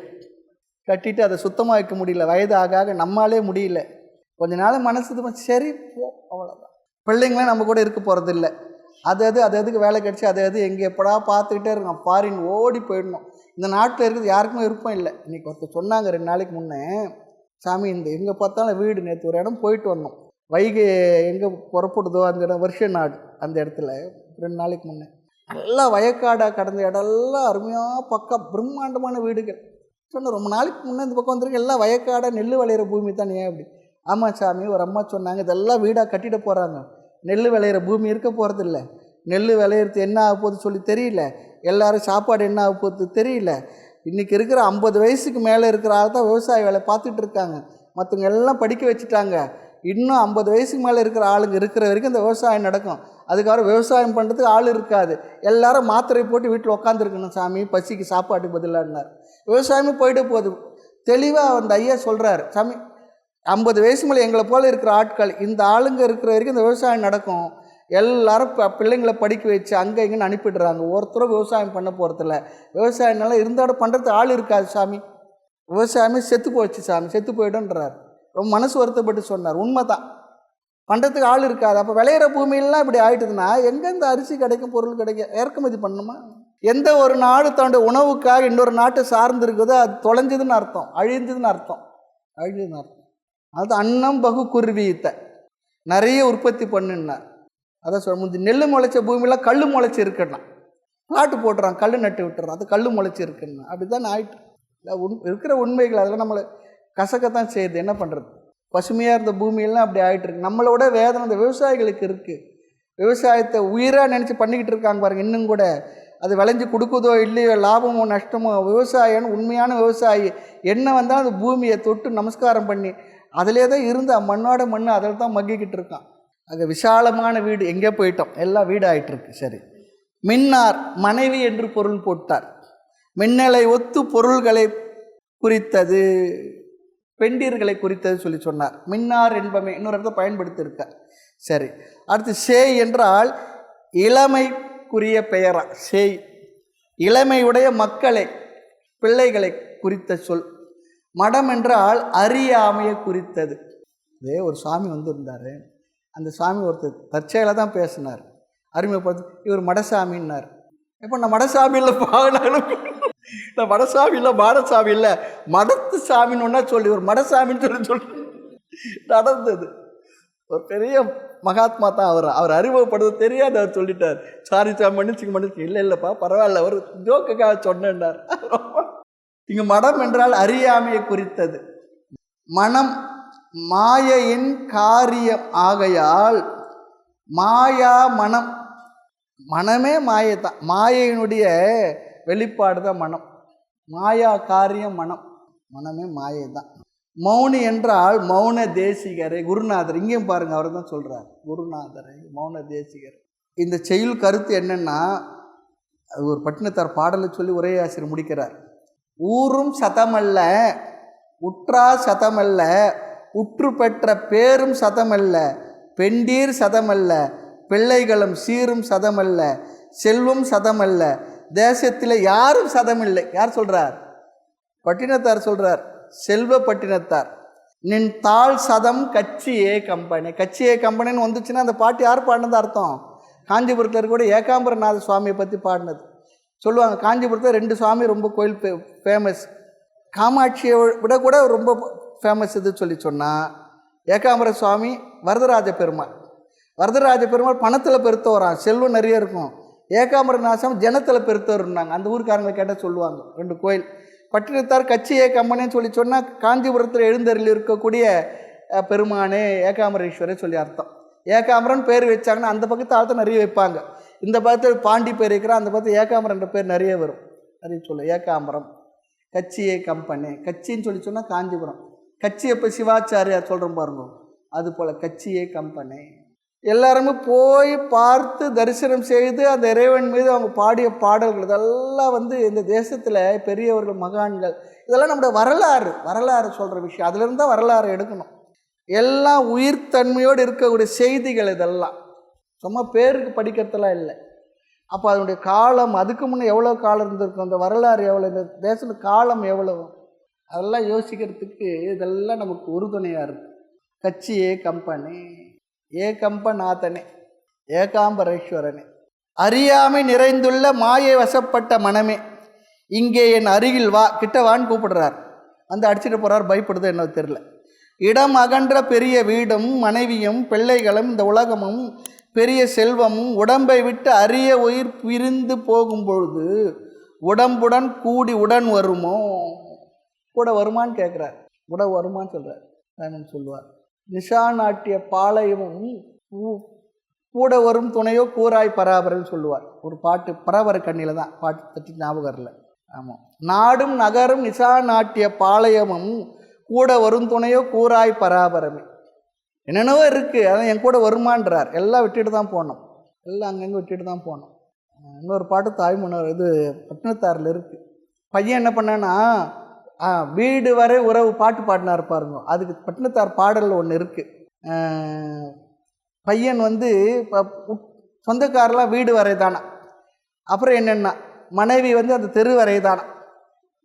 கட்டிட்டு அதை சுத்தமாக வைக்க முடியல. வயது ஆக நம்மளாலே முடியல. கொஞ்ச நாள் மனசு சரி போ, அவ்வளோதான். பிள்ளைங்களாம் நம்ம கூட இருக்க போகிறதில்ல. அதுக்கு வேலை கிடச்சி அது எங்கே எப்படா பார்த்துக்கிட்டே இருக்கோம். ஃபாரின் ஓடி போயிடணும். இந்த நாட்டில் இருக்கிறது யாருக்குமே விருப்பம் இல்லை. இன்றைக்கி ஒருத்தர் சொன்னாங்க 2 நாளைக்கு முன்னே, சாமி இந்த எங்கே பார்த்தாலும் வீடு. நேற்று ஒரு இடம் போயிட்டு வந்தோம். வைகை எங்கே புறப்படுதோ அந்த இடம் வருஷ நாடு. அந்த இடத்துல 2 நாளைக்கு முன்னே நல்லா வயக்காடாக கடந்த இடம்லாம் அருமையாக பக்கா பிரம்மாண்டமான வீடுகள். சொன்ன ரொம்ப நாளைக்கு முன்னே இந்த பக்கம் வந்திருக்கு, எல்லாம் வயக்காடாக நெல் விளையிற பூமி தான். ஏன் அப்படி? ஆமாம் சாமி, ஒரு அம்மா சொன்னாங்க இதெல்லாம் வீடாக கட்டிட போகிறாங்க. நெல் விளையிற பூமி இருக்க போகிறதில்ல. நெல் விளையிறது என்ன ஆக போகுது சொல்லி தெரியல. எல்லோரும் சாப்பாடு என்ன ஆக போகுது தெரியல. இன்றைக்கி இருக்கிற 50 வயசுக்கு மேலே இருக்கிற ஆள் தான் விவசாய வேலை பார்த்துட்டு இருக்காங்க. மற்றவங்க எல்லாம் படிக்க வச்சுட்டாங்க. இன்னும் 50 வயசுக்கு மேலே இருக்கிற ஆளுங்க இருக்கிற வரைக்கும் இந்த விவசாயம் நடக்கும். அதுக்கப்புறம் விவசாயம் பண்ணுறதுக்கு ஆள் இருக்காது. எல்லாரும் மாத்திரை போட்டு வீட்டில் உட்காந்துருக்கணும் சாமி, பசிக்கு சாப்பாட்டுக்கு பதிலானார். விவசாயமே போயிட்டு போகுது. தெளிவாக அந்த ஐயா சொல்கிறார், சாமி 50 வயசு மேலே எங்களை போல் இருக்கிற ஆட்கள், இந்த ஆளுங்க இருக்கிற வரைக்கும் இந்த விவசாயம் நடக்கும். எல்லாரும் பிள்ளைங்களை படிக்க வச்சு அங்கே இங்கேன்னு அனுப்பிடுறாங்க. ஒருத்தரும் விவசாயம் பண்ண போகிறதில்ல. விவசாயம்னால இருந்தாலும் பண்ணுறதுக்கு ஆள் இருக்காது சாமி. விவசாயமே செத்து போச்சு சாமி, செத்து போய்டுன்றார். ரொம்ப மனசு வருத்தப்பட்டு சொன்னார். உண்மை தான், பண்ணுறதுக்கு ஆள் இருக்காது. அப்போ விளையிற பூமியெல்லாம் இப்படி ஆகிட்டுதுன்னா எங்கே இந்த அரிசி கிடைக்கும், பொருள் கிடைக்கும்? இறக்குமதி பண்ணணுமா? எந்த ஒரு நாடு தன்னுடைய உணவுக்காக இன்னொரு நாட்டை சார்ந்து இருக்குதோ அது தொலைஞ்சதுன்னு அர்த்தம், அழிஞ்சதுன்னு அர்த்தம். அது அன்னம் பகு குருவித்த நிறைய உற்பத்தி பண்ணுன்னார். அதான் சொல்ல முந்தி நெல் முளைச்ச பூமியெல்லாம் கல் முளைச்சி இருக்குன்னா நாட்டு போட்டுறான், கல் நட்டு விட்டுறான், அது கல் முளைச்சி இருக்குன்னா. அப்படி தான் ஆயிட்டு இருக்கிற உண்மைகள் அதெல்லாம் நம்மளை கசக்கத்தான் செய்யுது. என்ன பண்ணுறது? பசுமையாக இருந்த பூமியெல்லாம் அப்படி ஆகிட்டு இருக்கு. நம்மளோட வேதனை அந்த விவசாயிகளுக்கு இருக்குது. விவசாயத்தை உயிராக நினச்சி பண்ணிக்கிட்டு இருக்காங்க பாருங்க. இன்னும் கூட அது விளைஞ்சி கொடுக்குதோ இல்லையோ, லாபமோ நஷ்டமோ, விவசாயம்னு உண்மையான விவசாயி என்ன வந்தாலும் அந்த பூமியை தொட்டு நமஸ்காரம் பண்ணி அதிலே தான் இருந்து மண்ணோட மண் அதில் தான் மக்கிக்கிட்டு இருக்கான். அங்கே விசாலமான வீடு எங்கே போயிட்டோம், எல்லாம் வீடு ஆகிட்டுருக்கு. சரி, மின்னார் மனைவி என்று பொருள் போட்டார். மின்னலை ஒத்து பொருள்களை குறித்தது, பெண்டீர்களை குறித்தது சொல்லி சொன்னார். மின்னார் என்பமை இன்னொரு இடத்த பயன்படுத்தியிருக்கார். சரி, அடுத்து சேய் என்றால் இளமைக்குரிய பெயரா. சேய் இளமையுடைய மக்களை, பிள்ளைகளை குறித்த சொல். மடம் என்றால் அறியாமையை குறித்தது. இதே ஒரு சாமி வந்திருந்தார். அந்த சாமி ஒருத்தர் தற்செயலாக தான் பேசினார். அறிமுகப்படுத்தி இவர் மடசாமின்னார். இப்போ நான் மடசாமி இல்லை பாகனாலும், நான் மடசாமி இல்லை மாடசாமி இல்லை மடத்து சாமின்னு ஒன்றா சொல்லி ஒரு மடசாமின்னு சொல்லி நடந்தது. ஒரு பெரிய மகாத்மா தான் அவர் அறிமுகப்படுத்த தெரியாது. அவர் சொல்லிட்டார், சாரி சாமி மன்னிச்சு. இல்லைப்பா பரவாயில்ல, ஒரு ஜோக்குக்காக சொன்னார். இங்கு மடம் என்றால் அறியாமையை குறித்தது. மனம் மாயையின் காரியம் ஆகையால் மாயா மனம். மனமே மாயை தான், மாயையினுடைய வெளிப்பாடு தான் மனம். மாயா காரியம் மனம், மனமே மாயை தான். மௌனி என்றால் மௌன தேசிகரை, குருநாதர். இங்கேயும் பாருங்கள், அவர் தான் சொல்கிறார், குருநாதரை மௌன தேசிகர். இந்த செயல் கருத்து என்னென்னா, அது ஒரு பட்டினத்தார் பாடலை சொல்லி உரையாசிரியர் முடிக்கிறார். ஊரும் சதமல்ல, உற்றா சதமல்ல, உற்று பெற்ற பேரும் சதமல்ல, பெண்டீர் சதமல்ல, பிள்ளைகளும் சீரும் சதமல்ல, செல்வம் சதமல்ல, தேசத்தில் யாரும் சதமில்லை. யார் சொல்கிறார்? பட்டினத்தார் சொல்கிறார், செல்வ பட்டினத்தார். நின் தாழ் சதம் கட்சியே கம்பெனி. கட்சியே கம்பெனின்னு வந்துச்சுன்னா அந்த பாட்டு யார் பாடினது அர்த்தம்? காஞ்சிபுரத்தில் கூட ஏகாம்பரநாத சுவாமியை பற்றி பாடினது சொல்லுவாங்க. காஞ்சிபுரத்தில் 2 சுவாமி ரொம்ப கோயில் ஃபேமஸ். காமாட்சியை விட கூட ரொம்ப ஃபேமஸ் இது சொல்லி சொன்னால் ஏகாம்பர சுவாமி, வரதராஜ பெருமாள். வரதராஜ பெருமாள் பணத்தில் பெருத்தவரான், செல்வம் நிறைய இருக்கும். ஏகாம்பரநாசம் ஜனத்தில் பெருத்தவர்னாங்க. அந்த ஊருக்காரங்களை கேட்டால் சொல்லுவாங்க. 2 கோயில். பட்டினத்தார் கட்சியே கம்பெனின்னு சொல்லி சொன்னால் காஞ்சிபுரத்தில் எழுந்தருள் இருக்கக்கூடிய பெருமானே ஏகாம்பரேஸ்வரே சொல்லி அர்த்தம். ஏகாம்பரன் பேர் வச்சாங்கன்னா அந்த பக்கத்து ஆழ்த்த நிறைய வைப்பாங்க. இந்த பக்கத்தில் பாண்டி பேர் வைக்கிறான், அந்த பக்கத்தில் ஏகாம்பரன் பேர் நிறைய வரும். நிறைய சொல்ல ஏகாம்பரம். கட்சியே கம்பெனி, கட்சின்னு சொல்லி சொன்னால் காஞ்சிபுரம். கட்சி எப்போ சிவாச்சாரியார் சொல்கிறோம் பாருங்க, அது போல் கட்சியே கம்பெனி. எல்லாருமே போய் பார்த்து தரிசனம் செய்து அந்த இறைவன் மீது அவங்க பாடிய பாடல்கள் இதெல்லாம் இந்த தேசத்தில் பெரியவர்கள் மகான்கள் இதெல்லாம் நம்முடைய வரலாறு சொல்கிற விஷயம். அதுலேருந்து தான் வரலாறு எடுக்கணும். எல்லாம் உயிர்த்தன்மையோடு இருக்கக்கூடிய செய்திகள் இதெல்லாம். சும்மா பேருக்கு படிக்கிறதுலாம் இல்லை. அப்போ அதனுடைய காலம், அதுக்கு முன்னே எவ்வளோ காலம் இருந்திருக்கும், அந்த வரலாறு எவ்வளோ, இந்த தேசத்து காலம் எவ்வளோ, அதெல்லாம் யோசிக்கிறதுக்கு இதெல்லாம் நமக்கு உறுதுணையாக இருக்குது. கட்சி ஏ கம்பநாதனே ஏகாம்பரேஸ்வரனே, அறியாமை நிறைந்துள்ள மாயை வசப்பட்ட மனமே, இங்கே என் அருகில் வா, கிட்ட வான்னு கூப்பிடுறார். வந்து அடிச்சுட்டு போகிறார், பயப்படுது என்ன தெரியல. இடம் அகன்ற பெரிய வீடும் மனைவியும் பிள்ளைகளும் இந்த உலகமும் பெரிய செல்வமும் உடம்பை விட்டு அரிய உயிர் பிரிந்து போகும் பொழுது உடம்புடன் கூடி உடன் வருமோ, கூட வருமான்னு கேட்குறார். கூட வருமான்னு சொல்கிறார். சொல்லுவார், நிஷா நாட்டிய பாளையமும் கூட வரும் துணையோ கூராய் பராபரன்னு சொல்லுவார். ஒரு பாட்டு பராபர கண்ணியில் தான் பாட்டு தட்டி ஞாபகம் இல்லை. ஆமாம், நாடும் நகரும் நிஷா நாட்டிய பாளையமும் கூட வரும் துணையோ கூராய் பராபரமே. என்னென்னவோ இருக்குது, அதான் என் கூட வருமான்றார். எல்லாம் விட்டுட்டு தான் போனோம், எல்லாம் அங்கங்கே விட்டுட்டு தான் போனோம். இன்னொரு பாட்டு தாய்மன்னர் இது பட்டினத்தாரில் இருக்குது. பையன் என்ன பண்ணான்னா வீடு வரை உறவு பாட்டு பாடினார் பாருங்க. அதுக்கு பட்டினத்தார் பாடலில் ஒன்று இருக்குது. பையன் வந்து இப்போ சொந்தக்காரெலாம் வீடு வரை தானே, அப்புறம் என்னென்னா மனைவி வந்து அந்த தெரு வரை தானே,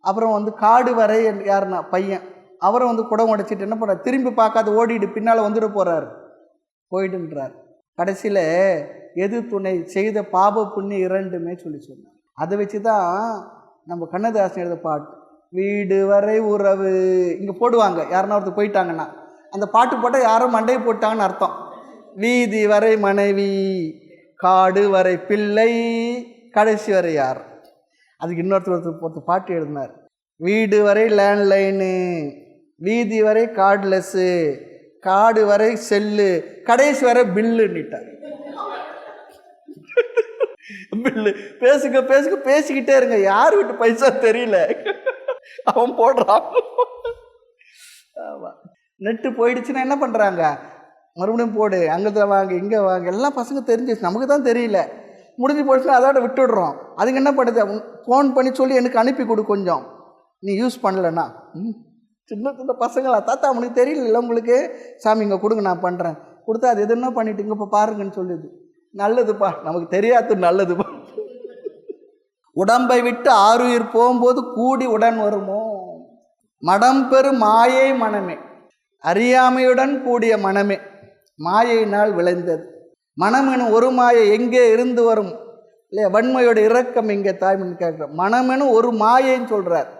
அப்புறம் வந்து காடு வரை யாருன்னா பையன், அவரை வந்து குடம் உடைச்சிட்டு என்ன பண்ணுறார், திரும்பி பார்க்காத ஓடிட்டு பின்னால் வந்துட போகிறார், போயிடுன்றார். கடைசியில் எது துணை செய்த பாப புண்ணியம் இரண்டுமே சொன்னார். அதை வச்சு தான் நம்ம கண்ணதாசன் எழுத பாட்டு வீடு வரை உறவு இங்கே போடுவாங்க. யாருன்னா ஒருத்தர் போயிட்டாங்கன்னா அந்த பாட்டு போட்டால் யாரும் மண்டையை போட்டாங்கன்னு அர்த்தம். வீதி வரை மனைவி, காடு வரை பிள்ளை, கடைசி வரை யார். அதுக்கு இன்னொருத்தர் பாட்டு எழுதினார், வீடு வரை லேண்ட்லைனு, வீதி வரை கார்ட்லெஸ்ஸு, காடு வரை செல்லு, கடைசி வரை பில்லுன்னுட்டார். பில்லு பேசிக்கிட்டே இருங்க, யார் வீட்டு பைசா தெரியல, அவன் போடுறான். ஆமாம், நெட்டு போயிடுச்சுன்னா என்ன பண்ணுறாங்க, மறுபடியும் போடு, அங்கே வாங்க இங்கே வாங்க, எல்லாம் பசங்க தெரிஞ்சிச்சு, நமக்கு தான் தெரியல. முடிஞ்சு போச்சுன்னா அதோட விட்டுடுறோம். அதுக்கு என்ன பண்ணுது, ஃபோன் பண்ணி சொல்லி எனக்கு அனுப்பி கொடு கொஞ்சம், நீ யூஸ் பண்ணலன்னா. சின்ன பசங்களா, தாத்தா அவனுக்கு தெரியல உங்களுக்கு, சாமி இங்கே கொடுங்க நான் பண்ணுறேன், கொடுத்தா அது எதுன்னா பண்ணிட்டு இங்கே இப்போ பாருங்கன்னு சொல்லுது. நல்லதுப்பா, நமக்கு தெரியாது, நல்லதுப்பா. உடம்பை விட்டு ஆறுயிர் போகும்போது கூடி உடன் வருமோ, மடம் பெரும் மாயை மனமே, அறியாமையுடன் கூடிய மனமே, மாயையினால் விளைந்தது. மனம் எனும் ஒரு மாயை எங்கே இருந்து வரும் இல்லையா, வன்மையோட இரக்கம் இங்கே தாய்மன் கேட்குறோம். மனமெனும் ஒரு மாயைன்னு சொல்கிறார்.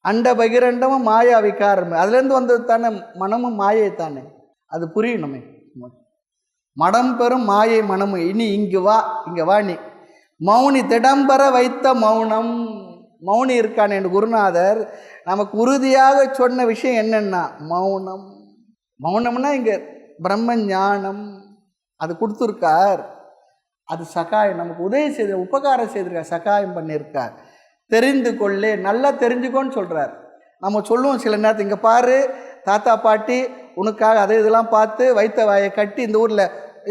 அண்ட பகிரண்டமும் மாயா விகாரம், அதுலேருந்து வந்தது தானே மனமும் மாயை தானே, அது புரியணுமே. மடம் பெறும் மாயை மனமும், இனி இங்கே வா நீ, மௌனி திடம்பர வைத்த மௌனம். மௌனி இருக்கான் என் குருநாதர் நமக்கு உறுதியாக சொன்ன விஷயம் என்னென்னா மௌனம். மௌனம்னா இங்கே பிரம்ம ஞானம் அது கொடுத்துருக்கார். அது சகாயம், நமக்கு உதவி செய்த உபகாரம் செய்திருக்கார், சகாயம் பண்ணியிருக்கார். தெரிந்து கொள்ளே, நல்லா தெரிஞ்சுக்கோன்னு சொல்கிறார். நம்ம சொல்லுவோம் சில நேரத்தில், இங்கே பாரு தாத்தா பாட்டி உனக்காக அதை இதெல்லாம் பார்த்து வைத்த வாயை கட்டி, இந்த ஊரில்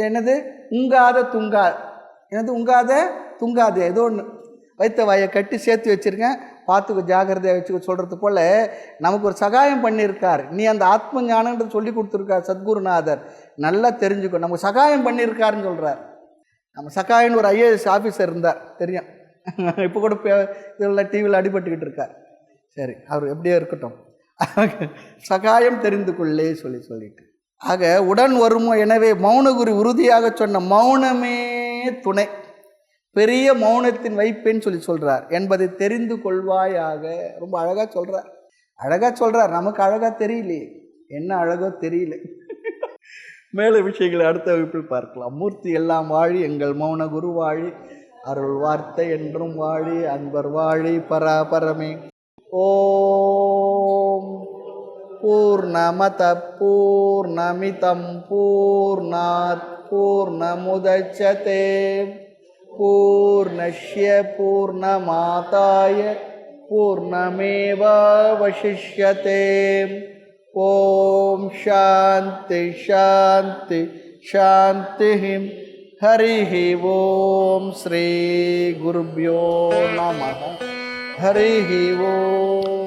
என்னது உங்காத துங்காத ஏதோ ஒன்று வைத்த வாயை கட்டி சேர்த்து வச்சுருங்க, பார்த்துக்க ஜாகிரதையாக வச்சுக்க சொல்கிறது போல் நமக்கு ஒரு சகாயம் பண்ணியிருக்கார். நீ அந்த ஆத்ம ஞானன்றது சொல்லி கொடுத்துருக்கார் சத்குருநாதர், நல்லா தெரிஞ்சுக்கோ, நமக்கு சகாயம் பண்ணியிருக்காருன்னு சொல்கிறார். நம்ம சகாயன்னு ஒரு IAS ஆஃபீஸர் இருந்தார் தெரியும், இப்போ கூட இதெல்லாம் டிவியில் அடிபட்டுக்கிட்டு இருக்கார். சரி, அவர் எப்படியோ இருக்கட்டும், சகாயம் தெரிந்து கொள்ளே சொல்லிட்டு. ஆக உடன் வருமோ, எனவே மௌனகுரு உறுதியாக சொன்ன மௌனமே துணை, பெரிய மௌனத்தின் வைப்பேன்னு சொல்கிறார் என்பதை தெரிந்து கொள்வாயாக. ரொம்ப அழகாக சொல்கிறார். நமக்கு அழகாக தெரியலையே, என்ன அழகோ தெரியல. மேலே விஷயங்களை அடுத்த வகுப்பில் பார்க்கலாம். மூர்த்தி எல்லாம் வாழி, எங்கள் மௌன குரு வாழி, அருள் வார்த்தை என்றும் வாழி, அன்பர் வாழி, பராபரமே. ஓம் பூர்ணமத பூர்ணமிதம் பூர்ணாத் பூர்ணமுதச்யதே பூர்ணஸ்ய பூர்ணமாதாய பூர்ணமேவாவசிஷ்யதே. ஓம் சாந்தி சாந்தி சாந்தி. ஹரிஹி ஓம் ஸ்ரீ குருப்யோ நமः. ஹரிஹி ஓம்.